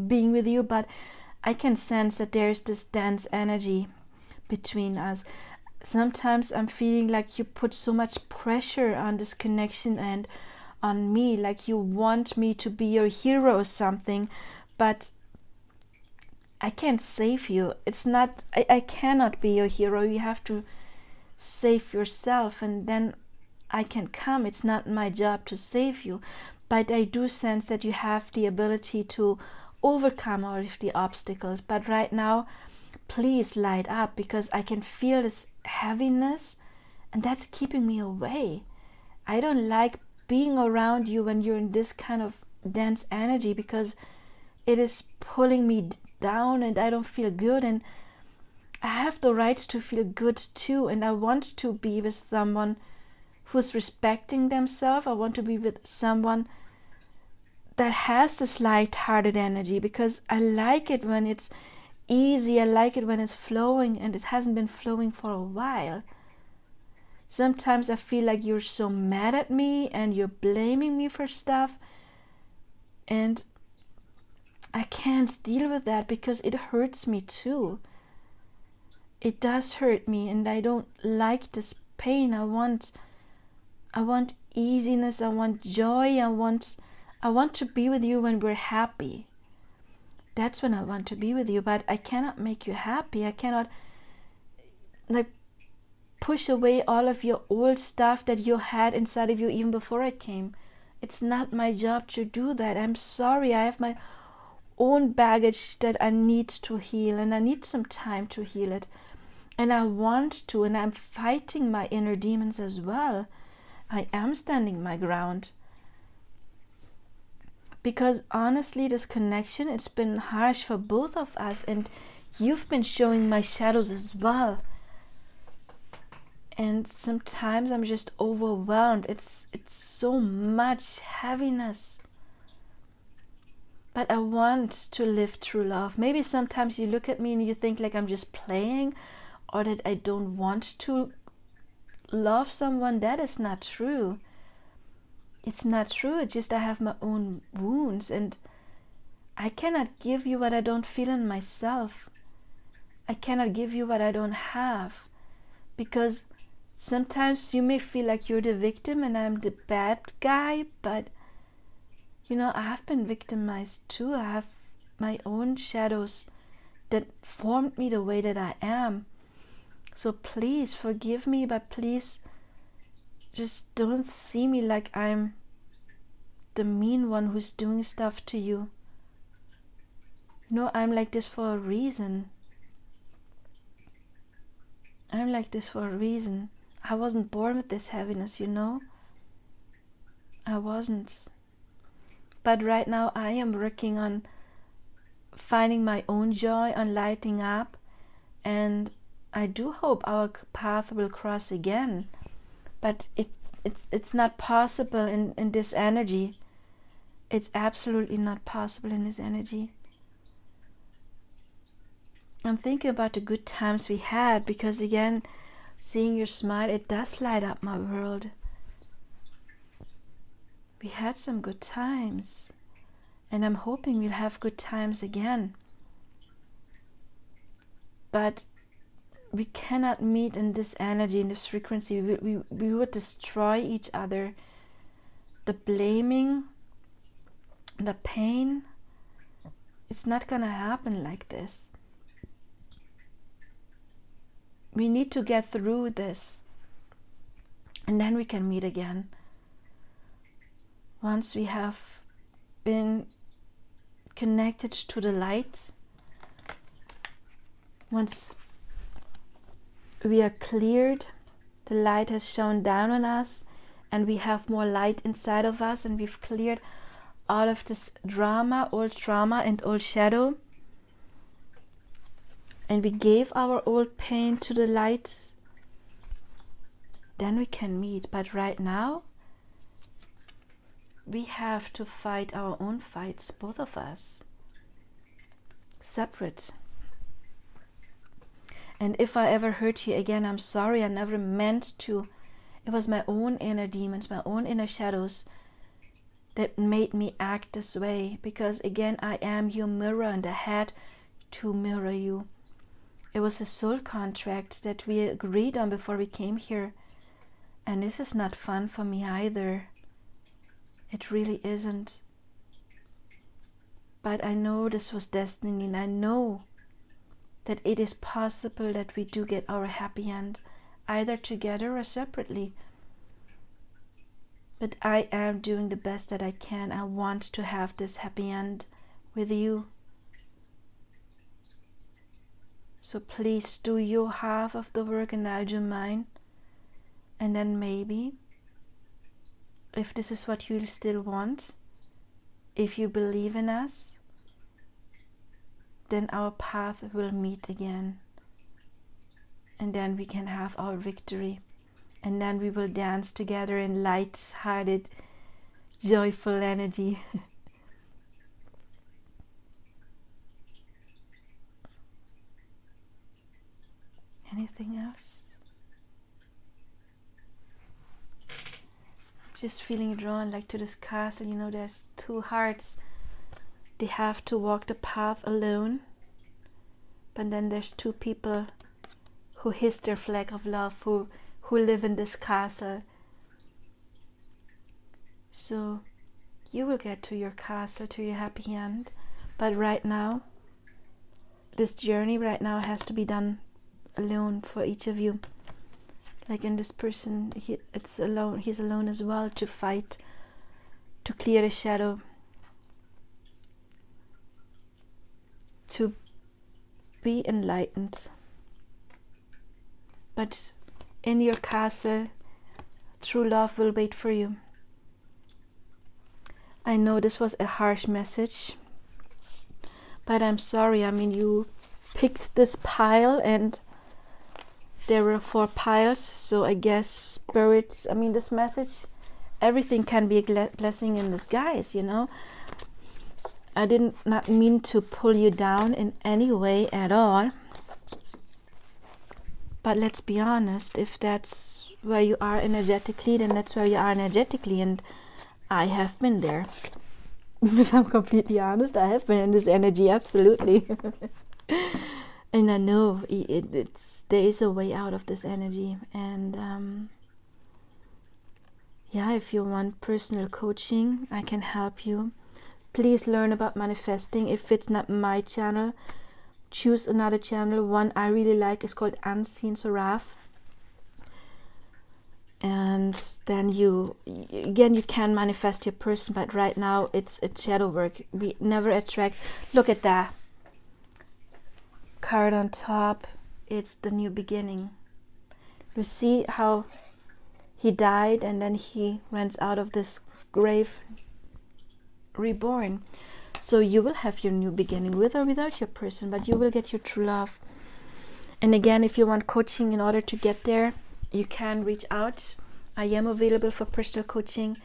being with you, but I can sense that there's this dense energy between us. Sometimes I'm feeling like you put so much pressure on this connection and on me, like you want me to be your hero or something, but I can't save you. It's not, I cannot be your hero. You have to save yourself, and then I can come. It's not my job to save you, but I do sense that you have the ability to overcome all of the obstacles. But right now, please light up, because I can feel this heaviness, and that's keeping me away. I don't like being around you when you're in this kind of dense energy, because it is pulling me down and I don't feel good, and I have the right to feel good too, and I want to be with someone who's respecting themselves. I want to be with someone that has this light-hearted energy, because I like it when it's easy. I like it when it's flowing, and it hasn't been flowing for a while. Sometimes I feel like you're so mad at me and you're blaming me for stuff, and I can't deal with that because it hurts me too. It does hurt me, and I don't like this pain. I want easiness. I want joy. I want to be with you when we're happy. That's when I want to be with you, but I cannot make you happy. I cannot like push away all of your old stuff that you had inside of you even before I came. It's not my job to do that. I'm sorry. I have my own baggage that I need to heal, and I need some time to heal it. And I want to, and I'm fighting my inner demons as well. I am standing my ground. Because honestly, this connection, it's been harsh for both of us, and you've been showing my shadows as well. And sometimes I'm just overwhelmed. It's so much heaviness. But I want to live true love. Maybe sometimes you look at me and you think like I'm just playing, or that I don't want to love someone. That is not true. It's not true. It's just I have my own wounds, and I cannot give you what I don't feel in myself. I cannot give you what I don't have. Because sometimes you may feel like you're the victim and I'm the bad guy, but you know, I have been victimized too. I have my own shadows that formed me the way that I am. So please forgive me, but please just don't see me like I'm the mean one who's doing stuff to you. You know, I'm like this for a reason. I'm like this for a reason. I wasn't born with this heaviness, you know? I wasn't. But right now I am working on finding my own joy, on lighting up, and I do hope our path will cross again. But it's not possible in this energy. It's absolutely not possible in this energy. I'm thinking about the good times we had, because again, seeing your smile, it does light up my world. We had some good times, and I'm hoping we'll have good times again. But we cannot meet in this energy, in this frequency. We would destroy each other. The blaming, the pain, it's not gonna happen like this. We need to get through this, and then we can meet again. Once we have been connected to the light, once we are cleared, the light has shone down on us, and we have more light inside of us, and we've cleared all of this drama, old trauma and old shadow, and we gave our old pain to the light, then we can meet. But right now we have to fight our own fights, both of us, separate. And if I ever hurt you again, I'm sorry. I never meant to. It was my own inner demons, my own inner shadows that made me act this way. Because again, I am your mirror, and I had to mirror you. It was a soul contract that we agreed on before we came here. And this is not fun for me either. It really isn't. But I know this was destiny, and I know that it is possible that we do get our happy end, either together or separately. But I am doing the best that I can. I want to have this happy end with you. So please do your half of the work and I'll do mine. And then maybe, if this is what you still want, if you believe in us, then our path will meet again. And then we can have our victory. And then we will dance together in light-hearted, joyful energy. Anything else? Just feeling drawn like to this castle. You know, there's two hearts. They have to walk the path alone. But then there's two people who hiss their flag of love, who live in this castle. So you will get to your castle, to your happy end. But right now, this journey right now has to be done alone for each of you. Like in this person, he's alone as well, to fight, to clear the shadow, to be enlightened. But in your castle, true love will wait for you. I know this was a harsh message, but I'm sorry. I mean, you picked this pile and there were 4 piles, so I guess spirits, I mean, this message, everything can be a blessing in disguise, you know. I did not mean to pull you down in any way at all. But let's be honest, if that's where you are energetically, then that's where you are energetically, and I have been there. If I'm completely honest, I have been in this energy, absolutely. And I know there is a way out of this energy. And yeah, if you want personal coaching, I can help you. Please learn about manifesting. If it's not my channel, choose another channel. One I really like is called Unseen Seraph. And then you can manifest your person, but right now it's shadow work. We never attract. Look at that card on top. It's the new beginning. You see how he died and then he went out of this grave reborn. So you will have your new beginning with or without your person, but you will get your true love. And again, if you want coaching in order to get there, you can reach out. I am available for personal coaching.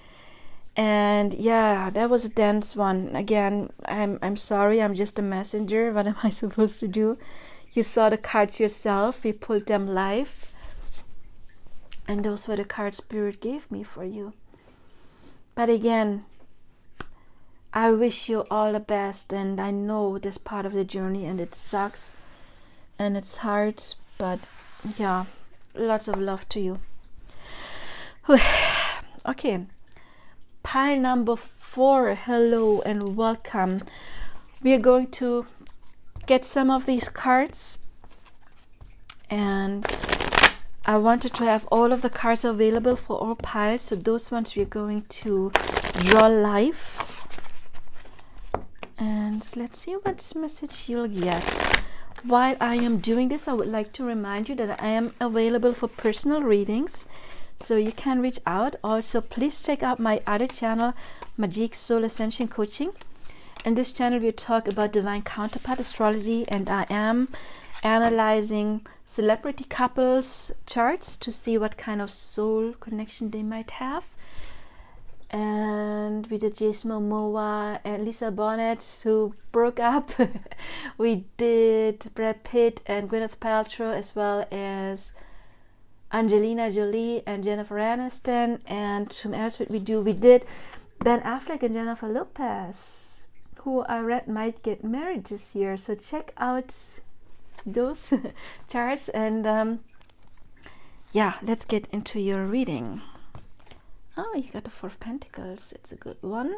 And yeah, that was a dense one. Again, I'm sorry, I'm just a messenger. What am I supposed to do? You saw the cards yourself. We pulled them live. And those were the cards Spirit gave me for you. But again, I wish you all the best. And I know this part of the journey and it sucks. And it's hard. But yeah, lots of love to you. Okay. Pile number 4. Hello and welcome. We are going to get some of these cards. And I wanted to have all of the cards available for all piles, so those ones we're going to draw live. And let's see what message you'll get. While I am doing this, I would like to remind you that I am available for personal readings, so you can reach out. Also, please check out my other channel, Magic Soul Ascension Coaching. In this channel, we talk about divine counterpart astrology, and I am analyzing celebrity couples charts to see what kind of soul connection they might have. And we did Jason Momoa and Lisa Bonet, who broke up. We did Brad Pitt and Gwyneth Paltrow, as well as Angelina Jolie and Jennifer Aniston. And whom else did we do? We did Ben Affleck and Jennifer Lopez, who I read might get married this year. So check out those charts. And yeah, let's get into your reading. Oh, you got the 4 of Pentacles. It's a good one.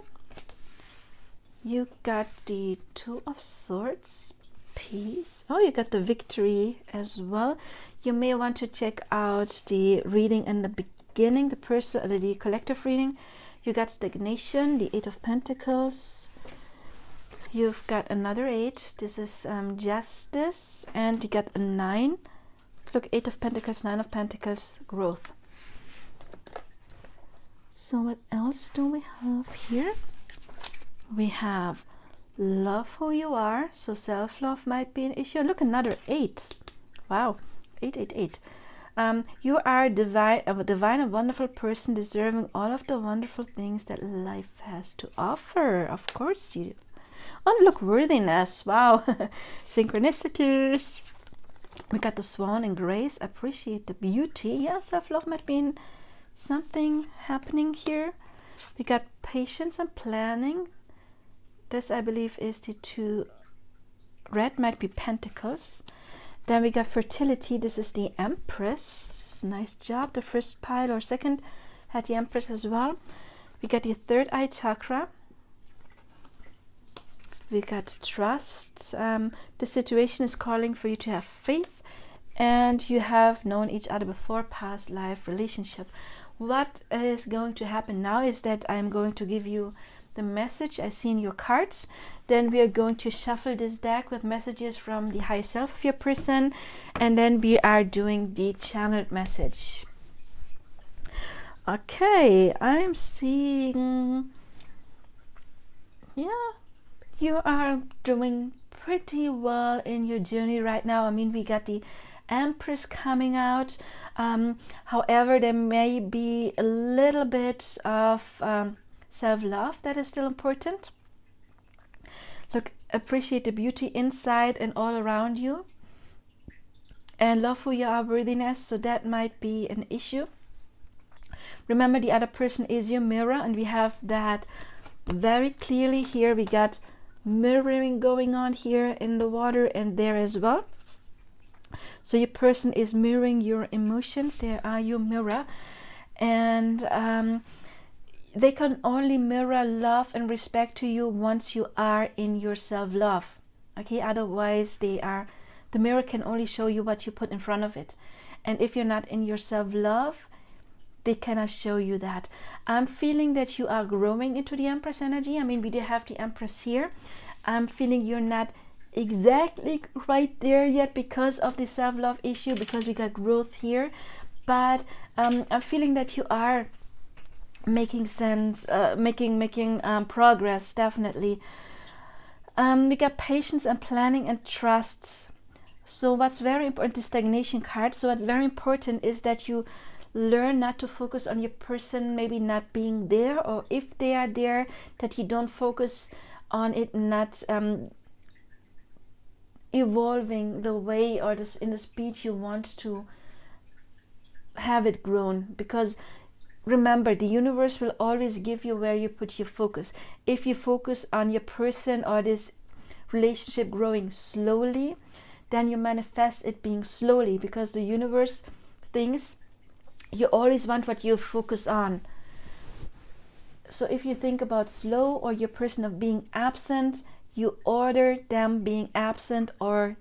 You got the 2 of Swords. Peace. Oh, you got the Victory as well. You may want to check out the reading in the beginning, the collective reading. You got Stagnation, the 8 of Pentacles. You've got another 8. This is Justice. And you got a 9. Look, 8 of Pentacles, 9 of Pentacles, Growth. So what else do we have here? We have love who you are. So self-love might be an issue. Look, another 8. Wow, 888. You are a divine and wonderful person, deserving all of the wonderful things that life has to offer. Of course you do. Oh, look, worthiness. Wow. Synchronicities. We got the Swan and Grace. Appreciate the beauty. Yeah, self-love might be something happening here. We got patience and planning. This, I believe, is the 2 red, might be Pentacles. Then we got fertility. This is the Empress. Nice job. The first pile or second had the Empress as well. We got the 3rd eye chakra. We got trust. The situation is calling for you to have faith, and you have known each other before, past life relationship. What is going to happen now is that I'm going to give you the message I see in your cards. Then we are going to shuffle this deck with messages from the higher self of your person, and then we are doing the channeled message. Okay, I'm seeing, yeah, you are doing pretty well in your journey right now. I mean, we got the Empress coming out. However, there may be a little bit of self-love that is still important. Look, appreciate the beauty inside and all around you, and love who you are, worthiness. So that might be an issue. Remember, the other person is your mirror, and we have that very clearly here. We got mirroring going on here in the water and there as well. So your person is mirroring your emotions. There are your mirror, and they can only mirror love and respect to you once you are in your self-love. Okay, otherwise the mirror can only show you what you put in front of it, and if you're not in your self-love, they cannot show you that. I'm feeling that you are growing into the Empress energy. I mean, we did have the Empress here. I'm feeling you're not exactly right there yet because of the self-love issue, because we got growth here, but I'm feeling that you are making sense, making progress, definitely. We got patience and planning and trust. So what's very important, the stagnation card, so what's very important is that you learn not to focus on your person maybe not being there, or if they are there, that you don't focus on it not evolving the way or this in the speed you want to have it grown. Because remember, the universe will always give you where you put your focus. If you focus on your person or this relationship growing slowly, then you manifest it being slowly, because the universe thinks you always want what you focus on. So if you think about slow or your person of being absent, you order them being absent or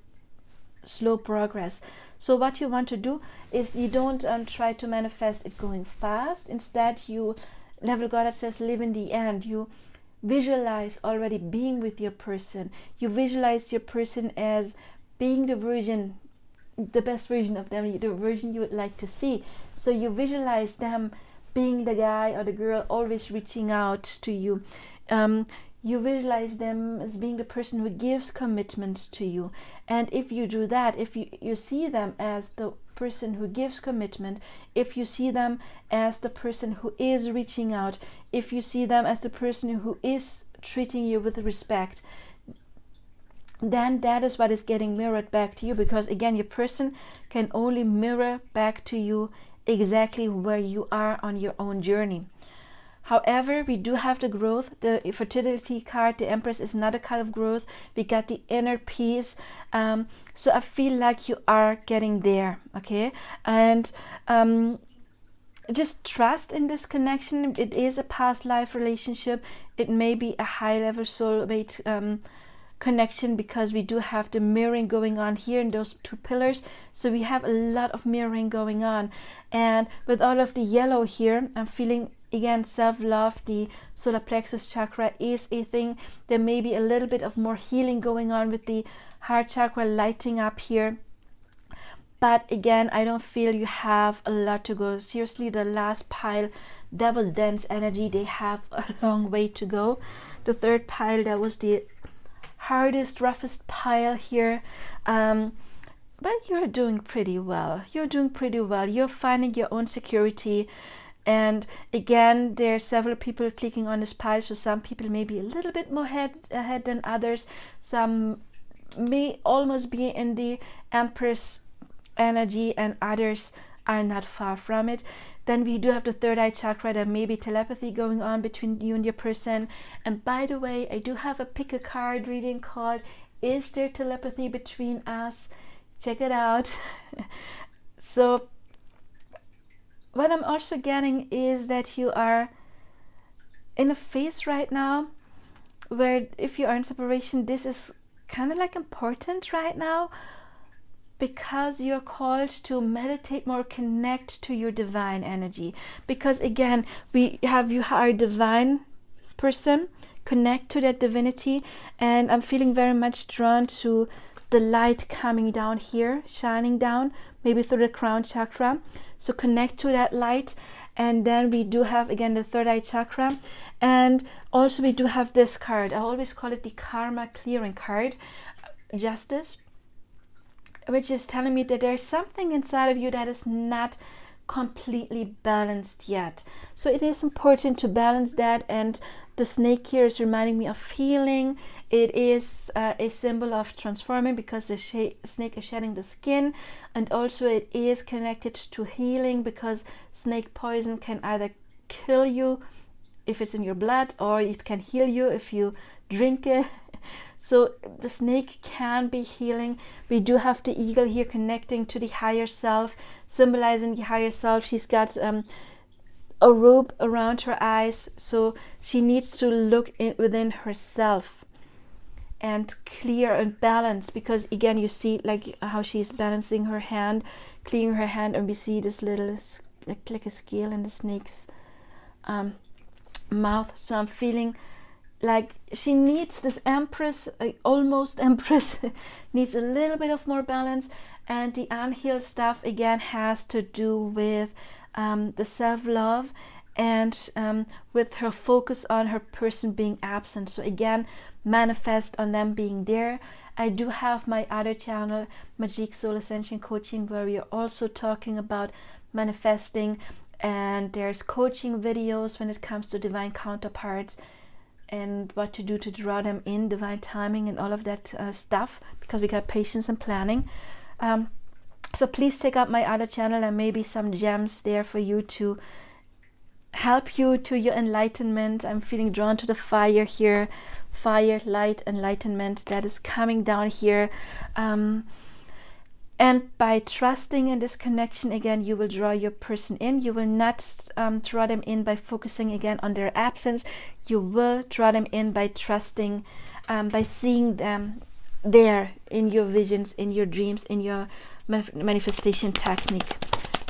slow progress. So what you want to do is you don't try to manifest it going fast. Instead, you, Neville Goddard says, live in the end. You visualize already being with your person. You visualize your person as being the version, the best version of them, the version you would like to see. So you visualize them being the guy or the girl always reaching out to you. You visualize them as being the person who gives commitment to you. And if you do that, if you see them as the person who gives commitment, if you see them as the person who is reaching out, if you see them as the person who is treating you with respect, then that is what is getting mirrored back to you. Because again, your person can only mirror back to you exactly where you are on your own journey. However, we do have the growth. The fertility card, the Empress, is not a card of growth. We got the inner peace. So I feel like you are getting there, okay? And just trust in this connection. It is a past life relationship. It may be a high-level soulmate connection, because we do have the mirroring going on here in those two pillars. So we have a lot of mirroring going on. And with all of the yellow here, I'm feeling again self-love. The solar plexus chakra is a thing. There may be a little bit of more healing going on with the heart chakra lighting up here, but again, I don't feel you have a lot to go. Seriously, the last pile, that was dense energy. They have a long way to go. The third pile, that was the hardest, roughest pile here, but you're doing pretty well. You're doing pretty well. You're finding your own security. And again, there are several people clicking on this pile, so some people may be a little bit more ahead than others. Some may almost be in the Empress energy, and others are not far from it. Then we do have the third eye chakra. There may be telepathy going on between you and your person. And by the way, I do have a pick a card reading called Is There Telepathy Between Us? Check it out. So what I'm also getting is that you are in a phase right now where, if you are in separation, this is kind of like important right now, because you're called to meditate more, connect to your divine energy. Because again, we have you are a divine person, connect to that divinity. And I'm feeling very much drawn to the light coming down here, shining down, maybe through the crown chakra. So connect to that light. And then we do have again the third eye chakra, and also we do have this card. I always call it the karma clearing card, Justice, which is telling me that there's something inside of you that is not completely balanced yet. So it is important to balance that. And the snake here is reminding me of healing. It is a symbol of transforming, because the snake is shedding the skin, and also it is connected to healing, because snake poison can either kill you if it's in your blood, or it can heal you if you drink it. So the snake can be healing. We do have the eagle here connecting to the higher self, symbolizing the higher self. She's got a robe around her eyes, so she needs to look within herself and clear and balance, because again, you see like how she's balancing her hand, clearing her hand, and we see this little like a scale in the snake's mouth. So I'm feeling like she needs, this empress, almost empress, needs a little bit of more balance. And the unhealed stuff again has to do with the self-love and with her focus on her person being absent. So again, manifest on them being there. I do have my other channel, Magic Soul Ascension Coaching, where we are also talking about manifesting, and there's coaching videos when it comes to divine counterparts and what to do to draw them in, divine timing and all of that stuff, because we got patience and planning. So please check out my other channel, and maybe some gems there for you to help you to your enlightenment. I'm feeling drawn to the fire here, fire, light, enlightenment that is coming down here. And by trusting in this connection, again, you will draw your person in. You will not draw them in by focusing again on their absence. You will draw them in by trusting, by seeing them there in your visions, in your dreams, in your manifestation technique.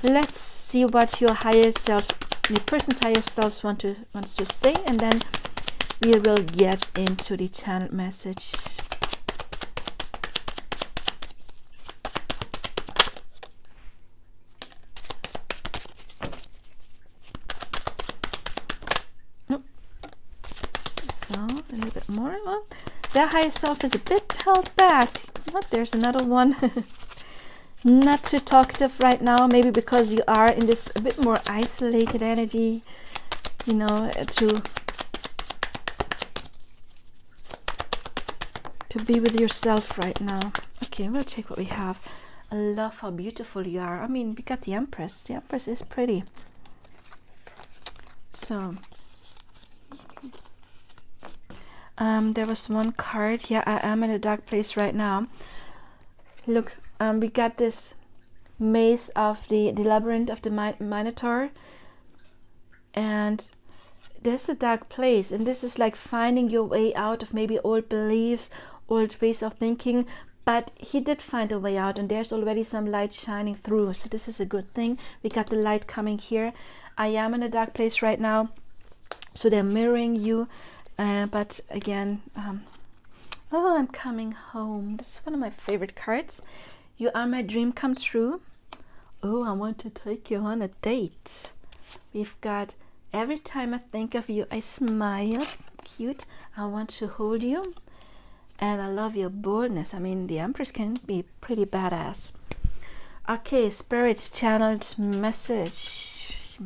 Let's see what your higher self, the person's higher self wants to say, and then we will get into the channel message. So a little bit more. Well, that higher self is a bit held back. Oh, there's another one. Not too talkative right now, maybe because you are in this a bit more isolated energy, you know, to be with yourself right now. Okay, we'll check what we have. I love how beautiful you are. I mean, we got the Empress. The Empress is pretty. So there was one card. Yeah, I am in a dark place right now. Look, we got this maze of the labyrinth of the Minotaur, and there's a dark place, and this is like finding your way out of maybe old beliefs, old ways of thinking, but he did find a way out, and there's already some light shining through, so this is a good thing. We got the light coming here. I am in a dark place right now, so they're mirroring you, but again, oh, I'm coming home. This is one of my favorite cards. You are my dream come true. Oh, I want to take you on a date. We've got every time I think of you, I smile. Cute. I want to hold you. And I love your boldness. I mean, the Empress can be pretty badass. Okay, Spirit channeled message.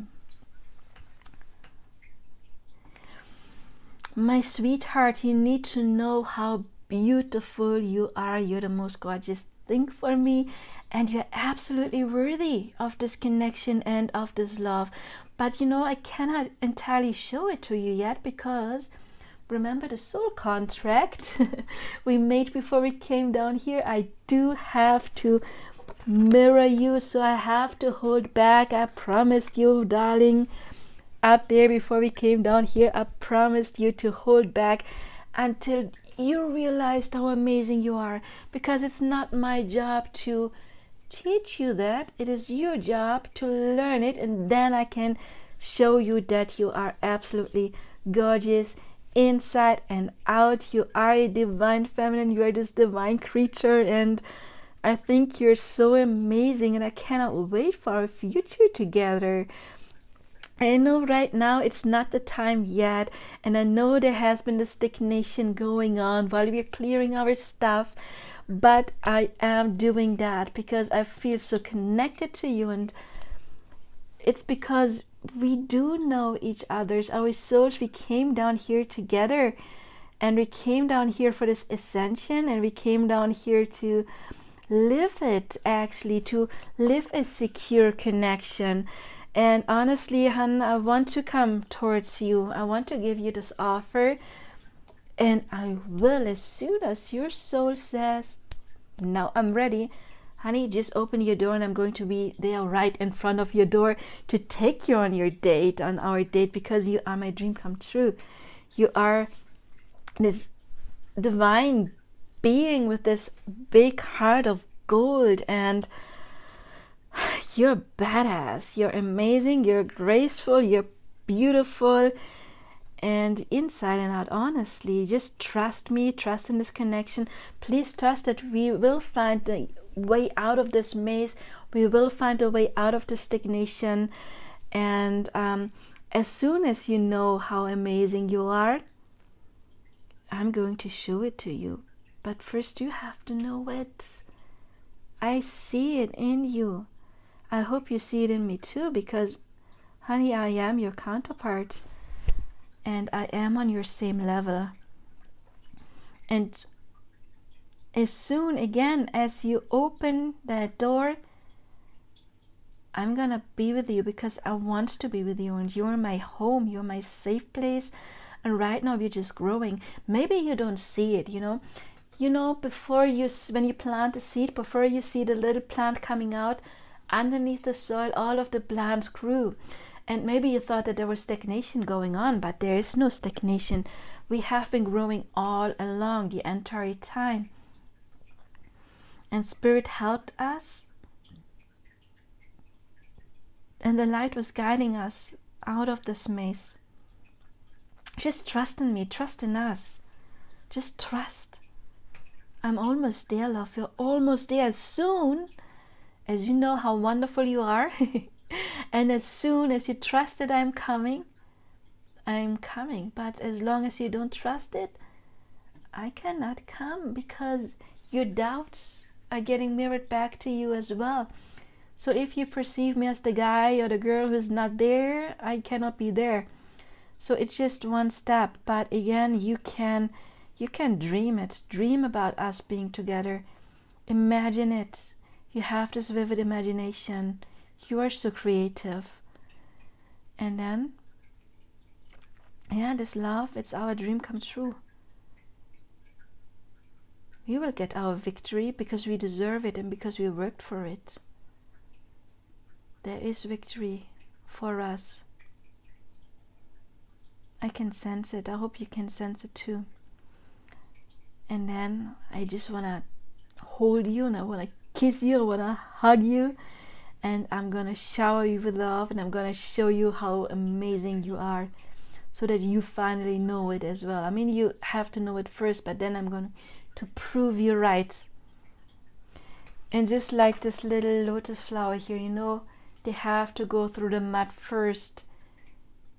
My sweetheart, you need to know how beautiful you are. You're the most gorgeous thing for me, and you're absolutely worthy of this connection and of this love. But you know, I cannot entirely show it to you yet, because remember the soul contract we made before we came down here. I do have to mirror you, so I have to hold back. I promised you, darling, up there before we came down here, I promised you to hold back until you realized how amazing you are, because it's not my job to teach you that. It is your job to learn it, and then I can show you that you are absolutely gorgeous inside and out. You are a divine feminine. You are this divine creature, and I think you're so amazing, and I cannot wait for our future together. I know right now it's not the time yet, and I know there has been the stagnation going on while we're clearing our stuff, but I am doing that because I feel so connected to you, and it's because we do know each other's, our souls. We came down here together, and we came down here for this ascension, and we came down here to live it, actually, to live a secure connection. And honestly, hun, I want to come towards you. I want to give you this offer, and I will as soon as your soul says, now I'm ready. Honey, just open your door and I'm going to be there right in front of your door to take you on your date, on our date, because you are my dream come true. You are this divine being with this big heart of gold, and you're badass, you're amazing, you're graceful, you're beautiful, and inside and out. Honestly, just trust me, trust in this connection. Please trust that we will find the way out of this maze. We will find a way out of the stagnation, and as soon as you know how amazing you are, I'm going to show it to you. But first you have to know it. I see it in you. I hope you see it in me too, because honey, I am your counterpart, and I am on your same level. And as soon again as you open that door, I'm gonna be with you, because I want to be with you, and you're my home, you're my safe place. And right now you're just growing. Maybe you don't see it, before when you plant a seed, before you see the little plant coming out underneath the soil, all of the plants grew. And maybe you thought that there was stagnation going on, but there is no stagnation. We have been growing all along the entire time. And Spirit helped us, and the light was guiding us out of this maze. Just trust in me, trust in us. Just trust. I'm almost there, love. You're almost there. As soon as you know how wonderful you are, and as soon as you trust that I'm coming. But as long as you don't trust it, I cannot come, because your doubts are getting mirrored back to you as well. So if you perceive me as the guy or the girl who's not there, I cannot be there. So it's just one step. But again, you can dream it. Dream about us being together. Imagine it. You have this vivid imagination. You are so creative. And then, this love, it's our dream come true. We will get our victory because we deserve it and because we worked for it. There is victory for us. I can sense it. I hope you can sense it too. And then I just want to hold you, and I want to kiss you, I want to hug you, and I'm going to shower you with love, and I'm going to show you how amazing you are, so that you finally know it as well. I mean, you have to know it first, but then I'm going to prove you right. And just like this little lotus flower here, they have to go through the mud first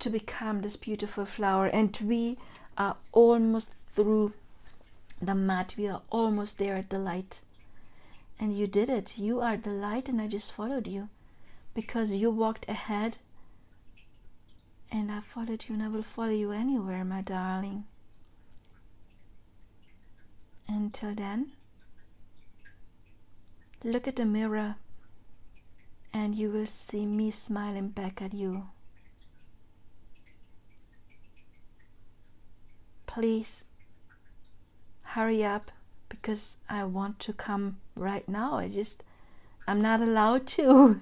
to become this beautiful flower, and we are almost through the mud. We are almost there at the light, and you did it. You are the light, and I just followed you because you walked ahead, and I followed you, and I will follow you anywhere, my darling. Until then, look at the mirror, and you will see me smiling back at you. Please hurry up, because I want to come right now. I'm not allowed to.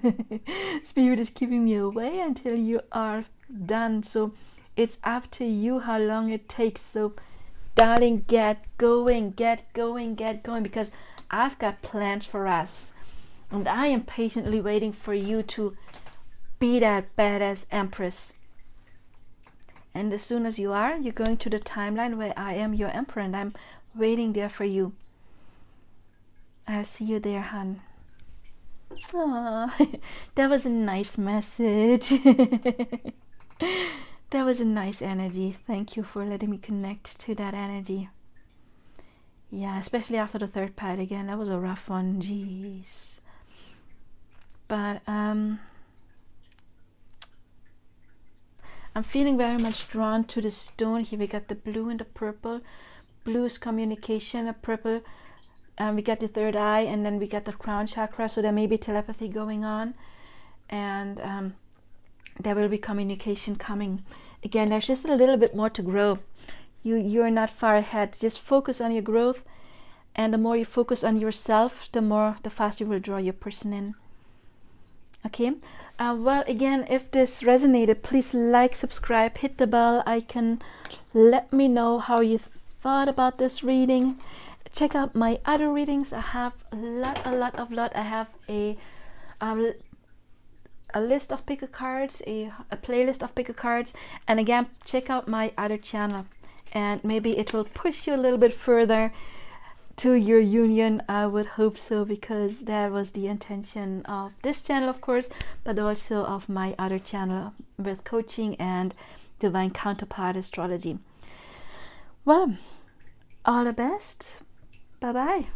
Spirit is keeping me away until you are done. So it's up to you how long it takes. So darling, get going, because I've got plans for us, and I am patiently waiting for you to be that badass empress. And as soon as you're going to the timeline where I am your emperor, and I'm waiting there for you. I'll see you there, hon. Aww, that was a nice message. That was a nice energy. Thank you for letting me connect to that energy. Yeah, especially after the third part again. That was a rough one. Jeez. But I'm feeling very much drawn to the stone. Here we got the blue and the purple. Blue is communication, a purple, we got the third eye, and then we got the crown chakra, so there may be telepathy going on. And there will be communication coming. Again, there's just a little bit more to grow. You're not far ahead. Just focus on your growth, and the more you focus on yourself, the faster you will draw your person in. Okay. Well, again, if this resonated, please like, subscribe, hit the bell icon. Let me know how you thought about this reading. Check out my other readings. I have a lot. I have a list of pick a cards, a playlist of pick a cards, and again, check out my other channel, and maybe it will push you a little bit further to your union. I would hope so, because that was the intention of this channel, of course, but also of my other channel with coaching and divine counterpart astrology. Well, all the best. Bye bye.